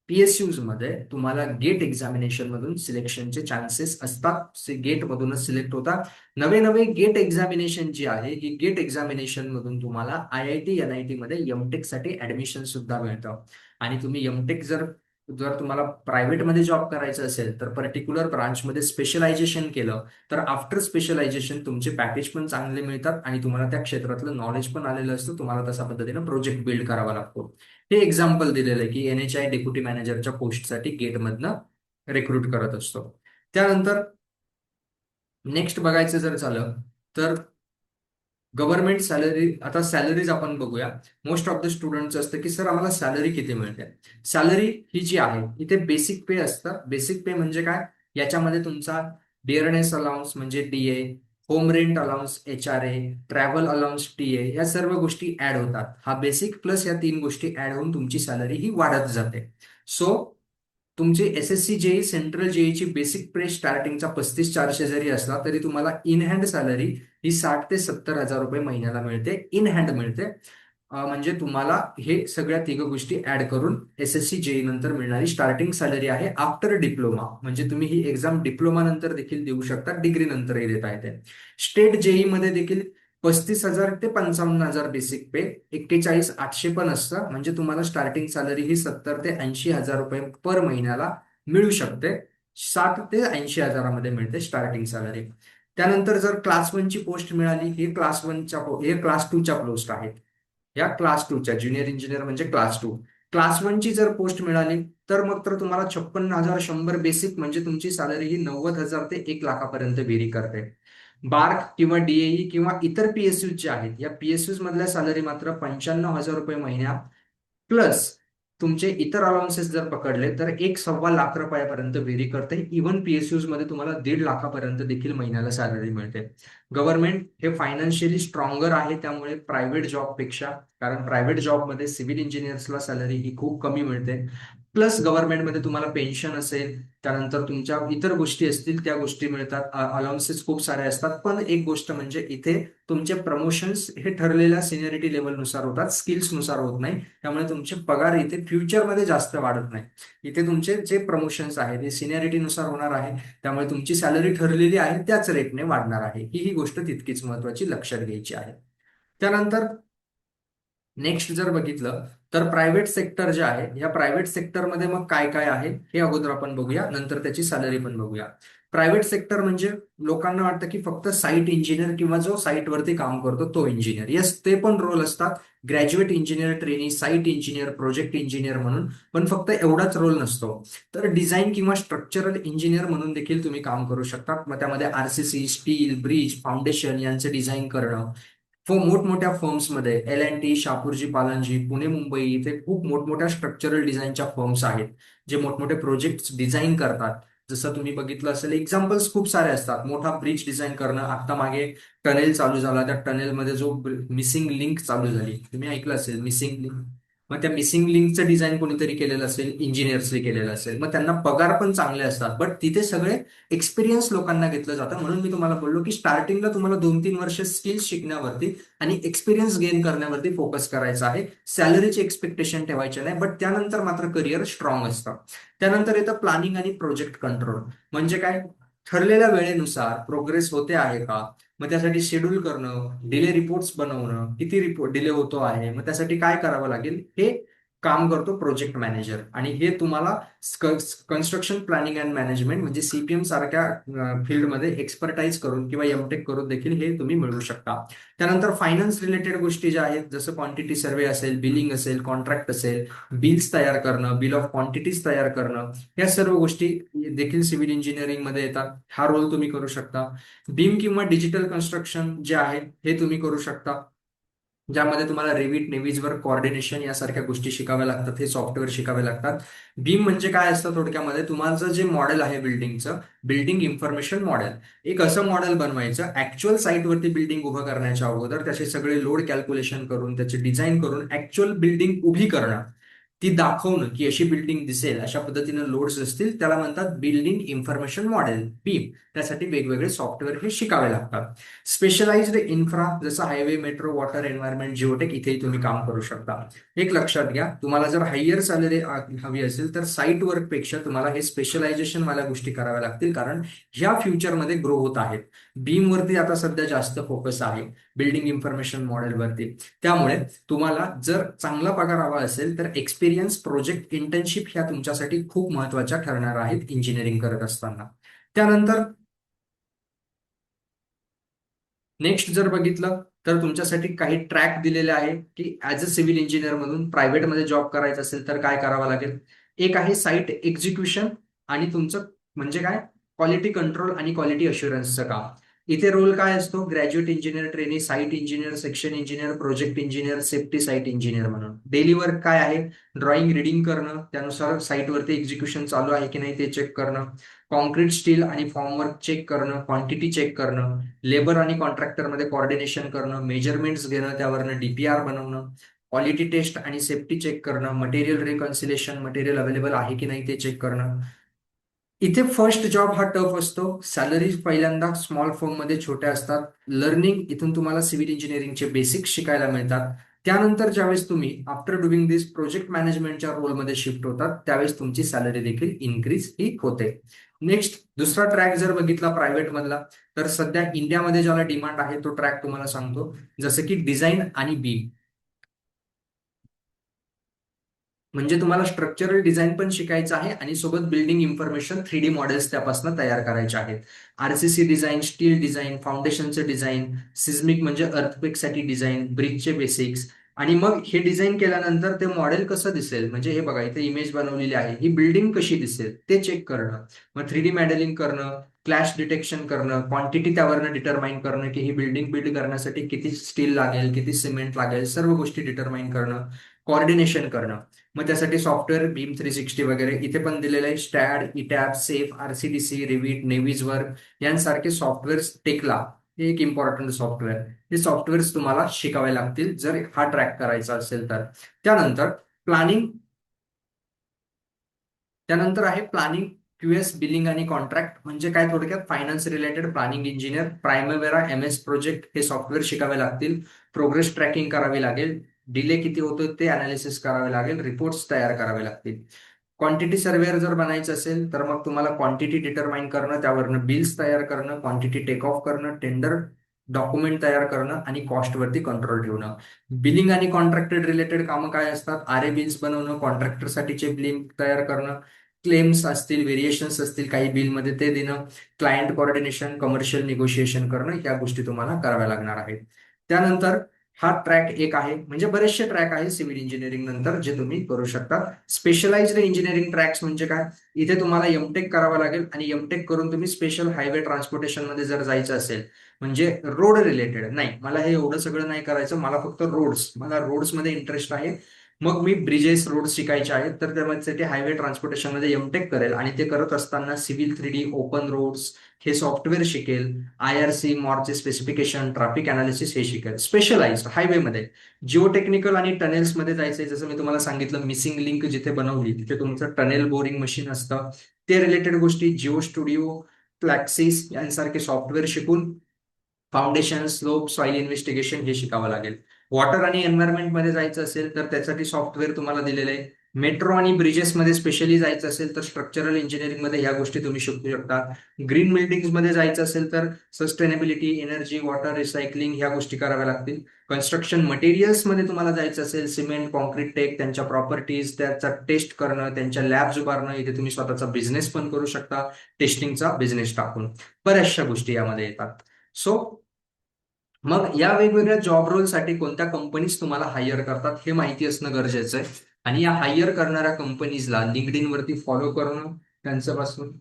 पीएसयूज मध्ये तुम्हाला गेट एक्झामिनेशन मधून सिलेक्शनचे चान्सेस असतात. गेट मधूनच सिलेक्ट होतात. नवे नवे गेट एक्झामिनेशन जी आहे ही गेट एक्झामिनेशन मधून तुम्हाला आयआयटी एनआयटी मध्ये एमटेक साठी ऍडमिशन सुद्धा मिळतं. आणि तुम्ही एमटेक जर जर तुम्हाला प्रायव्हेटमध्ये जॉब करायचं असेल तर पर्टिक्युलर ब्रांचमध्ये स्पेशलायझेशन केलं तर आफ्टर स्पेशलायझेशन तुमचे पॅकेज पण चांगले मिळतात आणि तुम्हाला त्या क्षेत्रातलं नॉलेज पण आलेलं असतं. तुम्हाला तशा पद्धतीनं प्रोजेक्ट बिल्ड करावा लागतो. हे एक्झाम्पल दिलेलं आहे की एनएचआय डेप्युटी मॅनेजरच्या पोस्टसाठी गेटमधनं रिक्रूट करत असतो. त्यानंतर नेक्स्ट बघायचं जर झालं तर गव्हर्नमेंट सॅलरी. आता सॅलरीज आपण बघूया. मोस्ट ऑफ द स्टुडंट्स असतं की सर आम्हाला सॅलरी किती मिळते. सॅलरी ही जी आहे इथे बेसिक पे असतं. बेसिक पे म्हणजे काय? याच्यामध्ये तुमचा डिअरनेस अलाउन्स म्हणजे DA, home rent allowance HRA, travel allowance TA, या सर्व गोष्टी ऍड होतात. हा बेसिक प्लस या 3 गोष्टी ऍड होऊन तुमची सॅलरी ही वाढत जाते. सो तुमची SSC जेई सेंट्रल जेईची बेसिक पे स्टार्टिंगचा 35,400 जरी असला तरी तुम्हाला इन हँड सॅलरी ही 60,000 ते 70,000 रुपये महिन्याला मिळते, इन हँड मिळते. म्हणजे तुम्हाला हे सगळ्या तिघ गोष्टी ऍड करून SSC जेई नंतर मिळणारी स्टार्टिंग सॅलरी आहे आफ्टर डिप्लोमा. म्हणजे तुम्ही ही एक्झाम डिप्लोमा नंतर देखील देऊ शकता, डिग्री नंतरही देता येते. स्टेट जेई मध्ये देखील 35,000 ते 55,000 बेसिक पे, 41,800 पण असतं. म्हणजे तुम्हाला स्टार्टिंग सॅलरी ही 70,000 ते 80,000 रुपये पर महिन्याला मिळू शकते. 60,000 ते 80,000 मध्ये मिळते स्टार्टिंग सॅलरी. त्यानंतर जर क्लास 1 ची पोस्ट मिळाली, हे क्लास 2 च्या पोस्ट आहेत. या क्लास 2 च्या ज्युनियर इंजिनियर म्हणजे क्लास 2. क्लास 1 ची जर पोस्ट मिळाली तर मग तर तुम्हाला 56,100 बेसिक, म्हणजे तुमची सॅलरी ही 90,000 ते 1,00,000 पर्यंत व्हेरी करते. बार्क किंवा डीएई किंवा इतर PSU जे आहेत, या PSUज मधल्या सॅलरी मात्र 95,000 रुपये महिन्या प्लस तुमचे इतर अलाउन्सेस जर पकडले तर 1,15,00,000 रुपयापर्यंत व्हेरी करते. इव्हन PSUज मध्ये तुम्हाला 1,50,000 पर्यंत देखील महिन्याला सॅलरी मिळते. गव्हर्नमेंट हे फायनान्शियली स्ट्रॉंगर आहे त्यामुळे प्रायव्हेट जॉबपेक्षा, कारण प्रायव्हेट जॉबमध्ये सिव्हिल इंजिनियर्सला सॅलरी ही खूप कमी मिळते. प्लस गव्हर्नमेंटमध्ये तुम्हाला पेन्शन असेल, त्यानंतर तुमच्या इतर गोष्टी असतील त्या गोष्टी मिळतात, अलाउन्सेस खूप सारे असतात. पण एक गोष्ट म्हणजे इथे तुमचे प्रमोशन्स हे ठरलेल्या सिनियरिटी लेवलनुसार होतात, स्किल्सनुसार होत नाही. त्यामुळे तुमचे पगार इथे फ्युचरमध्ये जास्त वाढत नाही. इथे तुमचे जे प्रमोशन्स आहेत हे सिनियरिटीनुसार होणार आहे, त्यामुळे तुमची सॅलरी ठरलेली आहे त्याच रेटने वाढणार आहे. ही गोष्ट तितकीच महत्वाची लक्षात घ्यायची आहे. त्यानंतर नेक्स्ट जर बघितलं तर प्रायव्हेट सेक्टर जे आहे, या प्रायव्हेट सेक्टरमध्ये मग काय काय आहे हे अगोदर आपण बघूया, नंतर त्याची सॅलरी पण बघूया. प्रायव्हेट सेक्टर म्हणजे लोकांना वाटतं की फक्त साईट इंजिनियर किंवा जो साईटवरती काम करतो तो इंजिनियर. येस, ते पण रोल असतात. Graduate engineer, trainee, site engineer, project engineer म्हणून. पण फक्त एवढाच रोल नसतो. तर डिझाईन किंवा स्ट्रक्चरल इंजिनियर म्हणून देखील तुम्ही काम करू शकता. मग त्यामध्ये RCC, स्टील, ब्रिज, फाउंडेशन यांचे डिझाईन करणं. मोठमोठ्या फर्म्समध्ये L&T, शापूरजी, पालनजी, पुणे, मुंबई इथे खूप मोठमोठ्या स्ट्रक्चरल डिझाईनच्या फर्म्स आहेत जे मोठमोठे प्रोजेक्ट डिझाईन करतात. जसं तुम्ही बघितलं असेल, एक्झाम्पल्स खूप सारे असतात. मोठा ब्रिज डिझाईन करणं, आता मागे टनेल चालू झाला, त्या टनेलमध्ये जो मिसिंग लिंक चालू झाली, तुम्ही ऐकलं असेल मिसिंग लिंक. मग त्या मिसिंग लिंकचं डिझाईन कोणीतरी केलेलं असेल, इंजिनियर्सने केलेलं असेल, मग त्यांना पगार पण चांगले असतात. बट तिथे सगळे एक्सपिरियन्स लोकांना घेतलं जातं. म्हणून मी तुम्हाला बोललो की स्टार्टिंगला तुम्हाला 2-3 वर्ष स्किल्स शिकण्यावरती आणि एक्सपिरियन्स गेन करण्यावरती फोकस करायचा आहे. सॅलरीचे एक्सपेक्टेशन ठेवायचे नाही, बट त्यानंतर मात्र करिअर स्ट्रॉंग असतं. त्यानंतर येतं प्लॅनिंग आणि प्रोजेक्ट कंट्रोल. म्हणजे काय? ठरलेल्या वेळेनुसार प्रोग्रेस होते आहे का, मग त्यासाठी शेड्यूल करणं, डिले रिपोर्ट्स बनवणं, किती रिपोर्ट डिले होतो आहे, मग त्यासाठी काय करावं लागेल, हे काम करतो प्रोजेक्ट मॅनेजर. आणि हे तुम्हाला कन्स्ट्रक्शन प्लॅनिंग अँड मॅनेजमेंट म्हणजे CPM सारख्या फील्डमध्ये एक्सपर्टाईज करून किंवा MTech करून देखील हे तुम्ही मिळवू शकता. त्यानंतर फायनान्स रिलेटेड गोष्टी ज्या आहेत, जसं क्वांटिटी सर्वे असेल, बिलिंग असेल, कॉन्ट्रॅक्ट असेल, बिल्स तयार करणं, बिल ऑफ क्वांटिटीज तयार करणं, या सर्व गोष्टी देखील सिव्हिल इंजिनिअरिंग मध्ये येतात. हा रोल तुम्ही करू शकता. बीम किंवा डिजिटल कन्स्ट्रक्शन जे आहे हे तुम्ही करू शकता, ज्यामध्ये तुम्हाला रेविट, नेव्हिजवर कोऑर्डिनेशन यासारख्या गोष्टी शिकाव्या लागतात, हे सॉफ्टवेअर शिकावे लागतात. बीम म्हणजे काय असतं थोडक्यामध्ये, तुम्हाला जे मॉडेल आहे बिल्डिंगचं, बिल्डिंग इन्फॉर्मेशन मॉडेल, एक असं मॉडेल बनवायचं ऍक्च्युअल साईटवरती बिल्डिंग उभं करण्याच्या अगोदर त्याचे सगळे लोड कॅल्क्युलेशन करून, त्याचे डिझाईन करून ऍक्च्युअल बिल्डिंग उभी करणं, ती दाखवणं की अशी बिल्डिंग दिसेल, अशा पद्धतीनं लोड्स असतील, त्याला म्हणतात बिल्डिंग इन्फॉर्मेशन मॉडेल, बीम. त्यासाठी वेगवेगळे सॉफ्टवेअर हे शिकावे लागतात. स्पेशलाइज्ड इन्फ्रा जसं highway, metro, water, environment, geotech, इथेही तुम्ही काम करू शकता. एक लक्षात घ्या, तुम्हाला जर हायर सॅलरी हवी असेल तर साईट वर्क पेक्षा तुम्हाला हे स्पेशलायझेशन वाल्या गोष्टी कराव्या लागतील, कारण ह्या फ्युचरमध्ये ग्रो होत आहेत. बीम वरती आता सध्या जास्त फोकस आहे, बिल्डिंग इन्फॉर्मेशन मॉडेल वरती. त्यामुळे तुम्हाला जर चांगला पगार हवा असेल तर एक्सपिरियन्स, प्रोजेक्ट, इंटर्नशिप ह्या तुमच्यासाठी खूप महत्वाच्या ठरणार आहेत इंजिनिअरिंग करत असताना. त्यानंतर नेक्स्ट जर बघितलं तर तुमच्यासाठी काही ट्रॅक दिलेले आहे की ऍज अ सिव्हिल इंजिनियर म्हणून प्रायव्हेटमध्ये जॉब करायचं असेल तर काय करावं लागेल. एक आहे साईट एक्झिक्युशन, आणि तुमचं म्हणजे काय, क्वालिटी कंट्रोल आणि क्वालिटी अश्युरन्सचं काम. इथे रोल काय असतो? Graduate engineer, trainee, site engineer, section engineer, project engineer, safety site engineer म्हणून. डेली वर्क काय आहे? ड्रॉइंग रीडिंग करणं, त्यानुसार साईटवरती एक्झिक्युशन चालू आहे की नाही ते चेक करणं, कॉन्क्रीट, स्टील आणि फॉर्मवर्क चेक करणं, क्वांटिटी चेक करणं, लेबर आणि कॉन्ट्रॅक्टरमध्ये कोऑर्डिनेशन करणं, मेजरमेंट्स घेणं, त्यावरनं डीपीआर बनवणं, क्वालिटी टेस्ट आणि सेफ्टी चेक करणं, मटेरियल रिकन्सिलेशन, मटेरियल अवेलेबल आहे की नाही ते चेक करणं. इथे फर्स्ट जॉब हा टफ असतो. सॅलरीज पहिल्यांदा स्मॉल फर्म मध्ये छोट्या असतात. लर्निंग इथून तुम्हाला सिव्हिल इंजिनिअरिंगचे बेसिक्स शिकायला मिळतात. त्यानंतर ज्यावेळेस तुम्ही आफ्टर डुईंग दिस प्रोजेक्ट मॅनेजमेंटच्या रोलमध्ये शिफ्ट होतात त्यावेळेस तुमची सॅलरी देखील इन्क्रीज ही होते. नेक्स्ट दुसरा ट्रॅक जर बघितला प्रायव्हेट मधला, तर सध्या इंडियामध्ये ज्याला डिमांड आहे तो ट्रॅक तुम्हाला सांगतो. जसं की डिझाईन आणि बी, म्हणजे तुम्हाला स्ट्रक्चरल डिझाईन पण शिकायचं आहे आणि सोबत बिल्डिंग इन्फॉर्मेशन 3D मॉडेल्स त्यापासून तयार करायचे आहेत. आरसीसी डिझाईन, स्टील डिझाईन, फाउंडेशनचं डिझाईन, सिस्मिक म्हणजे अर्थक्वेक साठी डिझाईन, ब्रिजचे बेसिक्स. आणि मग हे डिझाईन केल्यानंतर ते मॉडेल कसं दिसेल, म्हणजे हे बघा इथे इमेज बनवलेली आहे, ही बिल्डिंग कशी दिसेल ते चेक करणं, मग 3D मॉडेलिंग करणं, क्लॅश डिटेक्शन करणं, क्वांटिटी त्यावरनं डिटरमाइन करणं की ही बिल्डिंग बिल्ड करण्यासाठी किती स्टील लागेल, किती सिमेंट लागेल, सर्व गोष्टी डिटरमाइन करणं, कोऑर्डिनेशन करणं. मग त्यासाठी सॉफ्टवेअर बीम 360 वगैरे इथे पण दिलेलं आहे. स्टॅड, इटॅप, सेफ, आरसीडीसी, रिव्हिट, नेव्हिज वर्क यांसारखे सॉफ्टवेअर. टेक्ला हे एक इम्पॉर्टंट सॉफ्टवेअर. हे सॉफ्टवेअर तुम्हाला शिकावे लागतील जर हा ट्रॅक करायचा असेल तर. त्यानंतर प्लॅनिंग, त्यानंतर आहे प्लॅनिंग, क्यूएस, बिलिंग आणि कॉन्ट्रॅक्ट, म्हणजे काय थोडक्यात finance related planning engineer. Primavera, MS project हे सॉफ्टवेअर शिकावे लागतील. प्रोग्रेस ट्रॅकिंग करावी लागेल. डिले किती होतो ते अनालिसिस करावे लागेल. रिपोर्ट्स तयार करावे लागतील. क्वांटिटी सर्वेअर जर बनायचं असेल तर मग तुम्हाला क्वांटिटी डिटरमाइन करणं, त्यावरनं बिल्स तयार करणं, क्वांटिटी टेक ऑफ करणं, टेंडर डॉक्युमेंट तयार करणं आणि कॉस्टवरती कंट्रोल ठेवणं. बिलिंग आणि कॉन्ट्रॅक्टेड रिलेटेड कामं काय असतात? आर ए बिल्स बनवणं, कॉन्ट्रॅक्टरसाठीचे बिल तयार करणं, क्लेम्स असतील, व्हेरिएशन्स असतील काही बिलमध्ये ते देणं, क्लायंट कोऑर्डिनेशन, कमर्शियल निगोशिएशन करणं, या गोष्टी तुम्हाला कराव्या लागणार आहेत. त्यानंतर हा ट्रॅक एक आहे, म्हणजे बरेचसे ट्रॅक आहे सिव्हिल इंजिनिअरिंग नंतर जे तुम्ही करू शकता. स्पेशलाइज्ड इंजिनिअरिंग ट्रॅक्स म्हणजे काय? इथे तुम्हाला एमटेक करावं लागेल आणि एमटेक करून तुम्ही स्पेशल हायवे ट्रान्सपोर्टेशन मध्ये जर जायचं असेल, म्हणजे रोड रिलेटेड नाही, मला हे एवढं सगळं नाही करायचं, मला फक्त रोड्स, मला रोड्स मध्ये इंटरेस्ट आहे, मग मी ब्रिजेस, रोड शिकायचे आहेत, तर त्यामध्ये हायवे ट्रान्सपोर्टेशन मध्ये एमटेक करेल आणि ते करत असताना सिव्हिल 3D, ओपन रोड्स हे सॉफ्टवेअर शिकेल. आयआरसी, मॉरचे स्पेसिफिकेशन, ट्रॅफिक अनालिसिस हे शिकेल. स्पेशलाइज्ड हायवेमध्ये जिओ टेक्निकल आणि टनेल्स मध्ये जायचंय, जसं मी तुम्हाला सांगितलं मिसिंग लिंक जिथे बनवली तिथे तुमचं टनेल बोरिंग मशीन असतं, ते रिलेटेड गोष्टी जिओ स्टुडिओ, प्लॅक्सिस यांसारखे सॉफ्टवेअर शिकून फाउंडेशन, स्लोप, सॉइल इन्व्हेस्टिगेशन हे शिकावं लागेल. वॉटर आणि एन्व्हायरमेंट मध्ये जायचं असेल तर त्यासाठी सॉफ्टवेअर तुम्हाला दिलेलं आहे. मेट्रो आणि ब्रिजेस मध्ये स्पेशली जायचं असेल तर स्ट्रक्चरल इंजिनिअरिंग मध्ये ह्या गोष्टी तुम्ही शिकू शकता. ग्रीन बिल्डिंग्स मध्ये जायचं असेल तर सस्टेनेबिलिटी, एनर्जी, वॉटर रिसायकलिंग ह्या गोष्टी कराव्या लागतील. कन्स्ट्रक्शन मटेरियल्स मध्ये तुम्हाला जायचं असेल, सिमेंट, कॉन्क्रीट टेक, त्यांच्या प्रॉपर्टीज, त्याचा टेस्ट करणं, त्यांच्या लॅब्स उभारणं, इथे तुम्ही स्वतःचा बिझनेस पण करू शकता टेस्टिंगचा बिझनेस टाकून. बऱ्याचशा गोष्टी यामध्ये येतात. सो मग या वेगवेगळ्या जॉब रोलसाठी कोणत्या कंपनीज तुम्हाला हायर करतात हे माहिती असणं गरजेचं आहे. आणि या हायर करणाऱ्या कंपनीजला लिंक्डइन वरती फॉलो करणं, त्यांच्यापासून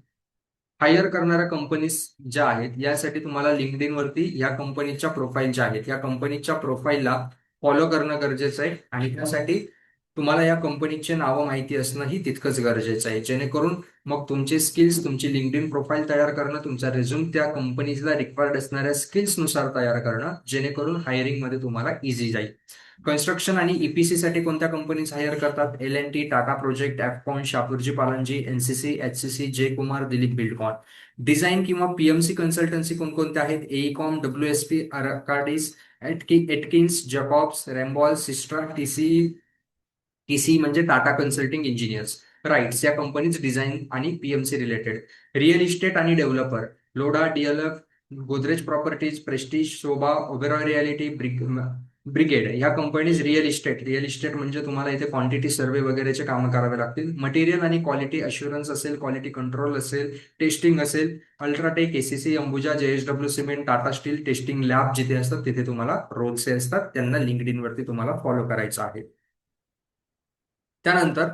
हायर करणाऱ्या कंपनीज ज्या आहेत यासाठी तुम्हाला लिंक्डइन वरती या कंपनीच्या प्रोफाईल ज्या आहेत या कंपनीच्या प्रोफाईलला फॉलो करणं गरजेचं आहे. आणि त्यासाठी तुम्हाला या कंपनीचे नावं माहिती असणं ही तितकंच गरजेचं आहे, जेणेकरून मग तुमचे स्किल्स, तुमची लिंक्डइन प्रोफाईल तयार करणं, तुमचा रिझ्यूम त्या कंपनीजला रिक्वायर्ड असणाऱ्या स्किल्स नुसार तयार करणं, जेणेकरून हायरिंग मध्ये तुम्हाला इझी जाईल. कन्स्ट्रक्शन आणि ईपीसी साठी कोणत्या कंपनीज हायर करतात? L&T, Tata project, Afcons, Shapoorji Pallonji, NCC, HCC, J Kumar, Dilip Buildcon. Design किंवा पीएमसी कन्सल्टन्सी कोणकोणत्या आहेत? AECOM, WSP, Arcadis, Atkins, Jacobs, Ramboll, Systra, TC. TC म्हणजे टाटा कन्सल्टिंग इंजिनियर्स, राईट्स, या कंपनीज डिझाईन आणि पीएमसी रिलेटेड. रिअल इस्टेट आणि developer, Lodha, DLF, Godrej properties, Prestige, Sobha, Oberoi realty, Brigade ह्या companies real estate. Real estate म्हणजे तुम्हाला इथे क्वांटिटी सर्वे वगैरेचे कामं करावे लागतील. मटेरियल आणि क्वालिटी अश्युरन्स असेल, क्वालिटी कंट्रोल असेल, टेस्टिंग असेल, UltraTech, ACC, Ambuja, JSW cement, Tata steel testing lab जिथे असतात तिथे तुम्हाला रोल्स असतात, त्यांना लिंक्डइन वरती तुम्हाला फॉलो करायचं आहे. त्यानंतर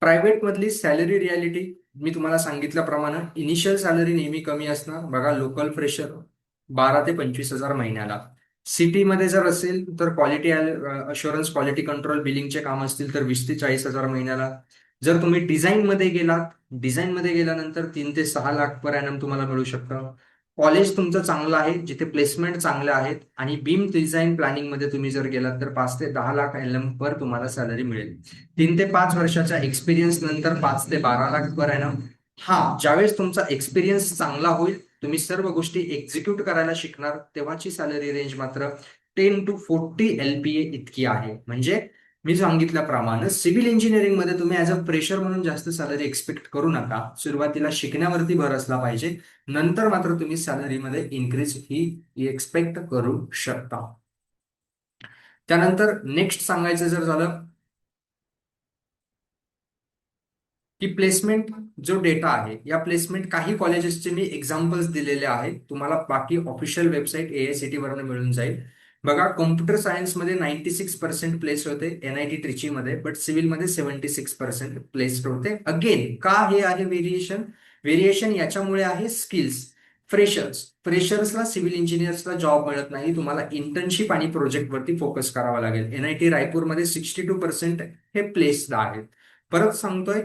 प्रायव्हेट मधली सॅलरी रियालिटी, मी तुम्हाला सांगितल्याप्रमाणे इनिशियल सॅलरी नेहमी कमी असणार. बघा, लोकल फ्रेशर 12 ते 25 हजार महिन्याला. सिटीमध्ये जर असेल तर क्वालिटी अशुरन्स, क्वालिटी कंट्रोल, बिलिंगचे काम असतील तर 20 ते 40 हजार महिन्याला. जर तुम्ही डिझाईनमध्ये गेलात, डिझाईनमध्ये गेल्यानंतर 3 ते 6 लाख पर ॲनम तुम्हाला मिळू शकतं. कॉलेज तुमचं चांगलं आहे, जिथे प्लेसमेंट चांगले आहेत, आणि बीम डिझाईन प्लॅनिंग मध्ये तुम्ही जर गेलात तर 5 ते 10 लाख एलएम पर तुम्हाला सॅलरी मिळेल. 3 ते 5 वर्षाच्या एक्सपिरियन्स नंतर 5 ते 12 लाख पर ॲनम. हा, ज्यावेळेस तुमचा एक्सपिरियन्स चांगला होईल, तुम्ही सर्व गोष्टी एक्झिक्यूट करायला शिकणार, तेव्हाची सॅलरी रेंज मात्र 10 to 40 इतकी आहे. म्हणजे मी सांगितल्याप्रमाणे सिव्हिल इंजिनिअरिंग मध्ये तुम्ही ऍज अ प्रेशर म्हणून जास्त सॅलरी एक्सपेक्ट करू नका. सुरुवातीला शिकण्यावरती भर असला पाहिजे, नंतर मात्र तुम्ही सॅलरीमध्ये इन्क्रीज ही एक्सपेक्ट करू शकता. त्यानंतर नेक्स्ट सांगायचं जर झालं की प्लेसमेंट जो डेटा आहे, या प्लेसमेंट काही कॉलेजेसचे मी एक्झाम्पल्स दिलेले आहेत, तुम्हाला बाकी ऑफिशियल वेबसाईट AICTE वरनं मिळून जाईल. बघा, कॉम्प्युटर सायन्समध्ये 96% प्लेस होते NIT ट्रिचीमध्ये, बट सिव्हिलमध्ये 76% प्लेस्ड होते. अगेन का हे आहे व्हेरिएशन? व्हेरिएशन याच्यामुळे आहे स्किल्स. फ्रेशर्सला, सिव्हिल इंजिनियर्सला जॉब मिळत नाही, तुम्हाला इंटर्नशिप आणि प्रोजेक्टवरती फोकस करावा लागेल. NIT रायपूरमध्ये 62% हे प्लेस्ड आहेत. परत सांगतोय,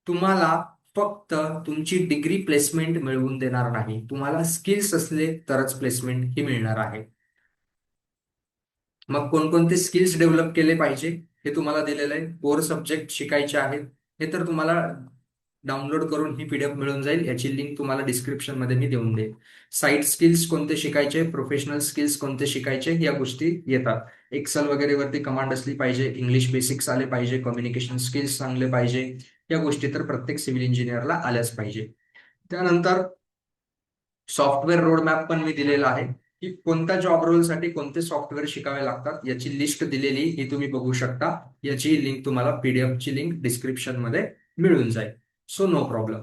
तुम्हाला फक्त तुमची डिग्री प्लेसमेंट मिळवून देणार नाही, तुम्हाला स्किल्स असले तरच प्लेसमेंट ही मिळणार आहे. मग कोणकोणते स्किल्स डेव्हलप केले पाहिजे हे तुम्हाला दिलेलं आहे. कोर सब्जेक्ट शिकायचे आहेत, हे तर तुम्हाला डाउनलोड करून ही PDF मिळून जाईल, याची लिंक तुम्हाला डिस्क्रिप्शन मध्ये मी देऊन देईन. साईट स्किल्स कोणते शिकायचे, प्रोफेशनल स्किल्स कोणते शिकायचे, या गोष्टी येतात. एक्सेल वगैरे वरती कमांड असली पाहिजे, इंग्लिश बेसिक्स आले पाहिजे, कम्युनिकेशन स्किल्स चांगले पाहिजे, या गोष्टी तर प्रत्येक सिव्हिल इंजिनियरला आल्याच पाहिजे. त्यानंतर सॉफ्टवेअर रोडमॅप पण मी दिलेला आहे, की कोणत्या जॉब रोलसाठी कोणते सॉफ्टवेअर शिकावे लागतात याची लिस्ट दिलेली ही तुम्ही बघू शकता. याची लिंक तुम्हाला PDF ची लिंक डिस्क्रिप्शन मध्ये मिळून जाईल. So no problem.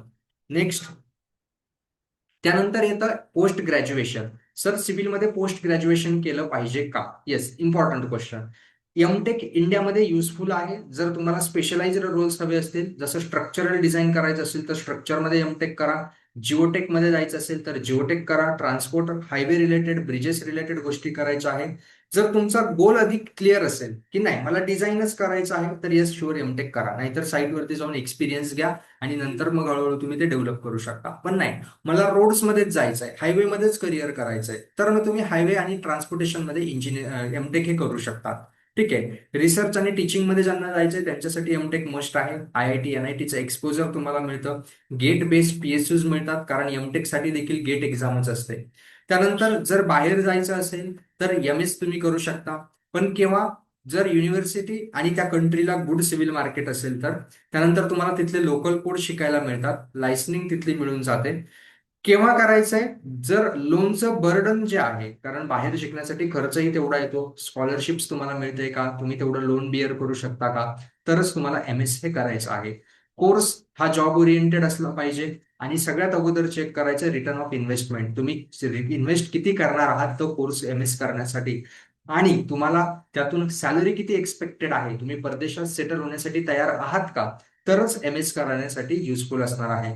नेक्स्ट, त्यानंतर येतं पोस्ट ग्रॅज्युएशन. सर, सिव्हिलमध्ये पोस्ट ग्रॅज्युएशन केलं पाहिजे का? Yes, important question. एमटेक इंडियामध्ये युजफुल आहे. जर तुम्हाला स्पेशलाइज्ड रोल्स हवे असतील, जसं स्ट्रक्चरल डिझाईन करायचं असेल तर स्ट्रक्चरमध्ये एमटेक करा. जिओटेक मध्ये जायचं असेल तर जिओटेक करा. Transport, highway related, bridges related गोष्टी करायच्या आहेत. जर तुमचा गोल अधिक क्लिअर असेल की नाही मला डिझाईनच करायचं आहे, तर येस शुअर एमटेक करा. नाहीतर साईटवरती जाऊन एक्सपिरियन्स घ्या आणि नंतर मग हळूहळू तुम्ही ते डेव्हलप करू शकता. पण नाही, मला रोड्समध्येच जायचं आहे, हायवेमध्येच करिअर करायचंय, तर मग तुम्ही हायवे आणि ट्रान्सपोर्टेशन मध्ये एमटेक हे करू शकता. ठीक आहे. रिसर्च आणि टीचिंग मध्ये ज्यांना जायचंय त्यांच्यासाठी एमटेक मस्ट आहे. IIT NITचं एक्सपोजर तुम्हाला मिळतं. गेट बेस्ड PSUs मिळतात, कारण एमटेक साठी देखील गेट एक्झामच असते. त्यानंतर जर बाहेर जायचं असेल तर MS तुम्ही करू शकता. पण केव्हा? जर युनिव्हर्सिटी आणि त्या कंट्रीला गुड सिव्हिल मार्केट असेल तर. त्यानंतर तुम्हाला तिथले लोकल कोड शिकायला मिळतात, लायसनिंग तिथली मिळून जाते. केव्हा करायचंय? जर लोनचं बर्डन जे आहे, कारण बाहेर शिकण्यासाठी खर्चही तेवढा येतो, स्कॉलरशिप्स तुम्हाला मिळते का, तुम्ही तेवढं लोन बिअर करू शकता का, तरच तुम्हाला MS हे करायचं आहे. कोर्स हा जॉब ओरिएंटेड असला पाहिजे. आणि सगळ्यात अगोदर चेक करायचं रिटर्न ऑफ इन्व्हेस्टमेंट. तुम्ही इन्व्हेस्ट किती करणार आहात तो कोर्स MS करण्यासाठी, आणि तुम्हाला त्यातून सॅलरी किती एक्सपेक्टेड आहे, तुम्ही परदेशात सेटल होण्यासाठी तयार आहात का, तरच MS करण्यासाठी युजफुल असणार आहे.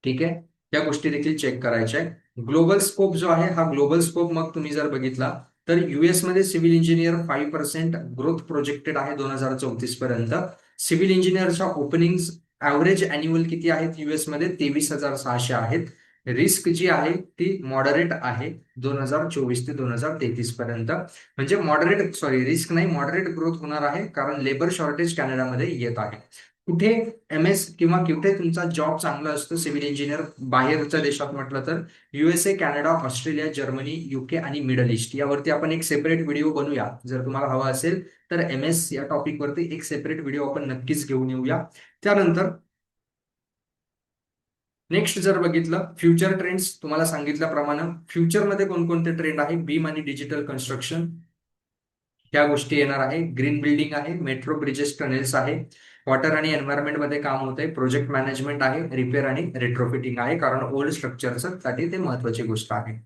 ठीक आहे. त्या गोष्टी देखील चेक करायच्या आहे. ग्लोबल स्कोप जो आहे, हा ग्लोबल स्कोप मग तुम्ही जर बघितला तर US मध्ये सिव्हिल इंजिनियर 5% ग्रोथ प्रोजेक्टेड आहे 2034 पर्यंत. सिव्हिल इंजिनियरच्या ओपनिंग ऍव्हरेज अॅन्युअल किती आहेत US मध्ये? 23,600 आहेत. रिस्क जी आहे ती मॉडरेट आहे 2024 ते 2033 पर्यंत. म्हणजे मॉडरेट, सॉरी रिस्क नाही, मॉडरेट ग्रोथ होणार आहे, कारण लेबर शॉर्टेज कॅनडामध्ये येत आहे. कुठे MS किंवा कुठे तुमचा जॉब चांगला असतो सिव्हिल इंजिनियर बाहेरच्या देशात म्हटलं तर USA, Canada, Australia, Germany, UK आणि मिडल ईस्ट. यावरती आपण एक सेपरेट व्हिडिओ बनवूया, जर तुम्हाला हवा असेल तर. MS या टॉपिक वरती एक सेपरेट व्हिडिओ आपण नक्कीच घेऊन येऊया. त्यानंतर नेक्स्ट जर बघितलं, फ्युचर ट्रेंड्स तुम्हाला सांगितल्याप्रमाणे फ्युचरमध्ये कोणकोणते ट्रेंड आहे, बीम आणि डिजिटल कन्स्ट्रक्शन ह्या गोष्टी येणार आहे. ग्रीन बिल्डिंग आहे, मेट्रो, ब्रिजेस, टनेल्स आहे, वॉटर आणि एन्व्हायरमेंट मध्ये काम होत आहे, प्रोजेक्ट मॅनेजमेंट आहे, रिपेअर आणि रेट्रोफिटिंग आहे, कारण ओल्ड स्ट्रक्चरचं साठी ते महत्वाची गोष्ट आहे.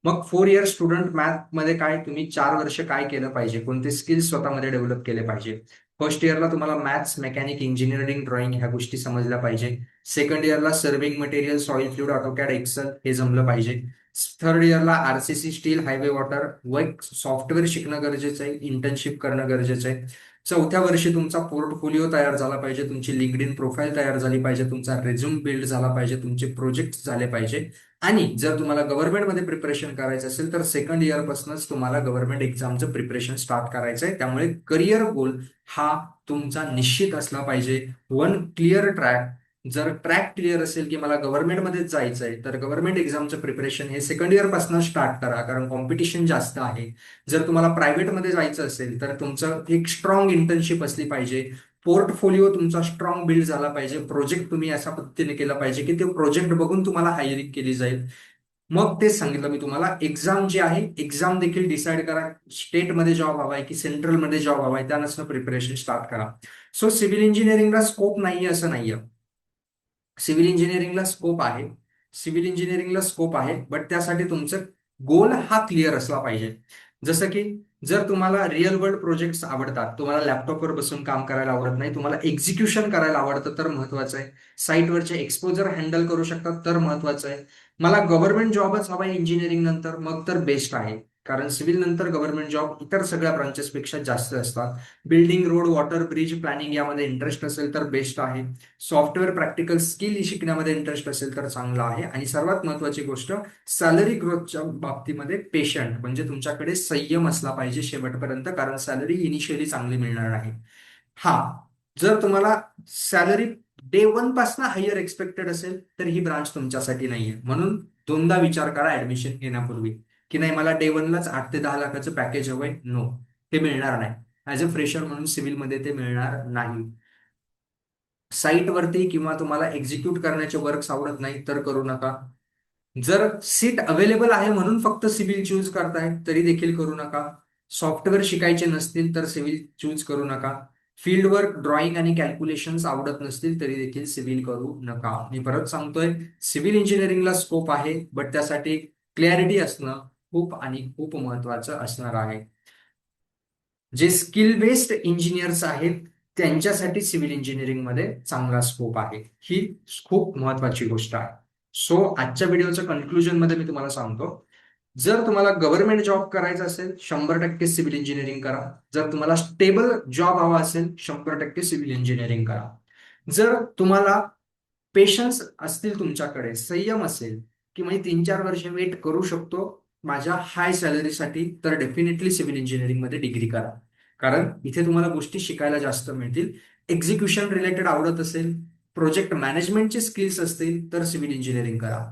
मग 4 इयर स्टुडंट मॅथ मध्ये काय, तुम्ही 4 वर्ष काय केलं पाहिजे, कोणते स्किल्स स्वतःमध्ये डेव्हलप केले पाहिजे. फर्स्ट इयरला तुम्हाला मॅथ्स, मेकॅनिक, इंजिनिअरिंग, ड्रॉइंग ह्या गोष्टी समजल्या पाहिजे. सेकंड इयरला surveying material, soil fluid, AutoCAD, Excel हे जमलं पाहिजे. थर्ड इयरला आरसीसी, स्टील, हायवे, वॉटर व सॉफ्टवेअर शिकणं गरजेचं आहे, इंटर्नशिप करणं गरजेचं आहे. चौथ्या वर्षी तुमचा पोर्टफोलिओ तयार झाला पाहिजे, तुमची लिंक्डइन प्रोफाईल तयार झाली पाहिजे, तुमचा रेझ्युम बिल्ड झाला पाहिजे, तुमचे प्रोजेक्ट झाले पाहिजे. आणि जर तुम्हाला गव्हर्नमेंटमध्ये प्रिपरेशन करायचं असेल तर सेकंड इयरपासूनच तुम्हाला गव्हर्नमेंट एक्झामचं प्रिपरेशन स्टार्ट करायचं आहे. त्यामुळे करिअर गोल हा तुमचा निश्चित असला पाहिजे. One clear track. जर ट्रॅक क्लिअर असेल की मला गव्हर्नमेंटमध्येच जायचंय तर गव्हर्नमेंट एक्झामचं प्रिपरेशन हे सेकंड इयर पासून स्टार्ट करा, कारण कॉम्पिटिशन जास्त आहे. जर तुम्हाला प्रायव्हेटमध्ये जायचं असेल तर तुमचं एक स्ट्रॉंग इंटर्नशिप असली पाहिजे. पोर्टफोलिओ तुमचा स्ट्रॉंग बिल्ड झाला पाहिजे. प्रोजेक्ट तुम्ही अशा पद्धतीने केला पाहिजे की ते प्रोजेक्ट बघून तुम्हाला हायरिंग केली जाईल. मग तेच सांगितलं मी तुम्हाला, एक्झाम जी आहे एक्झाम देखील डिसाईड करा. स्टेटमध्ये जॉब हवाय की सेंट्रलमध्ये जॉब हवाय त्यानुसार प्रिपरेशन स्टार्ट करा. सो सिव्हिल इंजिनिअरिंगला स्कोप नाहीये असं नाहीये. सिव्हिल इंजिनिअरिंगला स्कोप आहे. सिव्हिल इंजिनिअरिंगला स्कोप आहे, बट त्यासाठी तुमचं गोल हा क्लिअर असला पाहिजे. जसं की जर तुम्हाला रिअल वर्ल्ड प्रोजेक्ट्स आवडतात, तुम्हाला लॅपटॉपवर बसून काम करायला आवडत नाही, तुम्हाला एक्झिक्युशन करायला आवडतं तर महत्वाचं आहे. साईटवरचे एक्सपोजर हँडल करू शकतात तर महत्वाचं आहे. मला गव्हर्नमेंट जॉबच हवा आहे इंजिनिअरिंग नंतर, मग तर बेस्ट आहे. कारण सिव्हिल नंतर गव्हर्नमेंट जॉब इतर सगळ्या ब्रांचेसपेक्षा जास्त असतात. Building, road, water, bridge, planning यामध्ये इंटरेस्ट असेल तर बेस्ट आहे. सॉफ्टवेअर प्रॅक्टिकल स्किल शिकण्यामध्ये इंटरेस्ट असेल तर चांगलं आहे. आणि सर्वात महत्वाची गोष्ट, सॅलरी ग्रोथच्या बाबतीमध्ये पेशंट म्हणजे तुमच्याकडे संयम असला पाहिजे शेवटपर्यंत, कारण सॅलरी इनिशियली चांगली मिळणार आहे. हा, जर तुम्हाला सॅलरी डे वन पासून हायर एक्सपेक्टेड असेल तर ही ब्रांच तुमच्यासाठी नाहीये. म्हणून दोनदा विचार करा ऍडमिशन घेण्यापूर्वी, की नाही मला डे वनलाच 8 ते 10 लाखाचं पॅकेज हवंय. नो, हे मिळणार नाही. ऍज अ फ्रेशर म्हणून सिव्हिलमध्ये ते मिळणार नाही. साईटवरती किंवा तुम्हाला एक्झिक्यूट करण्याचे वर्क्स आवडत नाही तर करू नका. जर सीट अवेलेबल आहे म्हणून फक्त सिव्हिल चूज करताय तरी देखील करू नका. सॉफ्टवेअर शिकायचे नसतील तर सिव्हिल चूज करू नका. फील्ड वर्क, ड्रॉइंग आणि कॅल्क्युलेशन्स आवडत नसतील तरी देखील सिव्हिल करू नका. मी परत सांगतोय, सिव्हिल इंजिनिअरिंगला स्कोप आहे, बट त्यासाठी क्लॅरिटी असणं खूप आणि खूप महत्वाचं असणार आहे. जे स्किल बेस्ड इंजिनियर्स आहेत त्यांच्यासाठी सिव्हिल इंजिनिअरिंगमध्ये चांगला स्कोप आहे. ही खूप महत्वाची गोष्ट आहे. सो आजच्या व्हिडिओच्या कन्क्लुजन मध्ये मी तुम्हाला सांगतो, जर तुम्हाला गव्हर्नमेंट जॉब करायचा असेल 100% सिव्हिल इंजिनिअरिंग करा. जर तुम्हाला स्टेबल जॉब हवा असेल 100% सिव्हिल इंजिनिअरिंग करा. जर तुम्हाला पेशन्स असतील, तुमच्याकडे संयम असेल की मी 3-4 वर्ष वेट करू शकतो माझ्या हाय सॅलरीसाठी, तर डेफिनेटली सिव्हिल इंजिनिअरिंग मध्ये डिग्री करा. कारण इथे तुम्हाला गोष्टी शिकायला जास्त मिळतील. एक्झिक्युशन रिलेटेड आवडत असेल, प्रोजेक्ट मॅनेजमेंटचे स्किल्स असतील तर सिव्हिल इंजिनिअरिंग करा.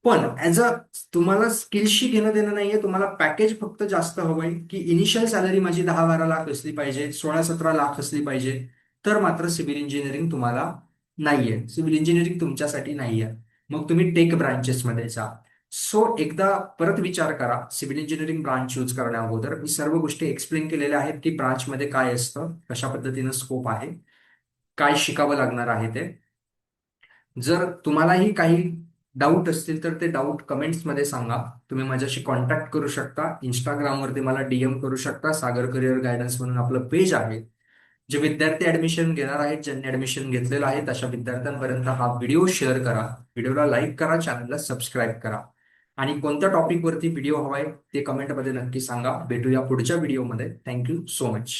पण ऍज अ तुम्हाला स्किल्सशी घेणं देणं नाहीये, तुम्हाला पॅकेज फक्त जास्त हवंय की इनिशियल सॅलरी माझी 10-12 लाख असली पाहिजे, 16-17 लाख असली पाहिजे, तर मात्र सिव्हिल इंजिनिअरिंग तुम्हाला नाहीये. सिव्हिल इंजिनिअरिंग तुमच्यासाठी नाहीये. मग तुम्ही टेक ब्रांचेसमध्ये जा. सो एकदा परत विचार करा सिव्हिल इंजिनिअरिंग ब्रांच चूज करण्या अगोदर. मी सर्व गोष्टी एक्सप्लेन केलेल्या आहेत की ब्रांचमध्ये काय असतं, कशा पद्धतीनं स्कोप आहे, काय शिकावं लागणार आहे ते. जर तुम्हालाही काही डाऊट असतील तर ते डाऊट कमेंट्समध्ये सांगा. तुम्ही माझ्याशी कॉन्टॅक्ट करू शकता. इंस्टाग्रामवरती मला डीएम करू शकता. सागर करिअर गायडन्स म्हणून आपलं पेज आहे. जे विद्यार्थी ऍडमिशन घेणार आहेत, ज्यांनी ऍडमिशन घेतलेलं आहे, अशा विद्यार्थ्यांपर्यंत हा व्हिडिओ शेअर करा. व्हिडिओला लाईक करा, चॅनलला सबस्क्राईब करा. आणि कोणत्या टॉपिकवरती व्हिडिओ हवाय ते कमेंटमध्ये नक्की सांगा. भेटूया पुढच्या व्हिडिओमध्ये. Thank you so much.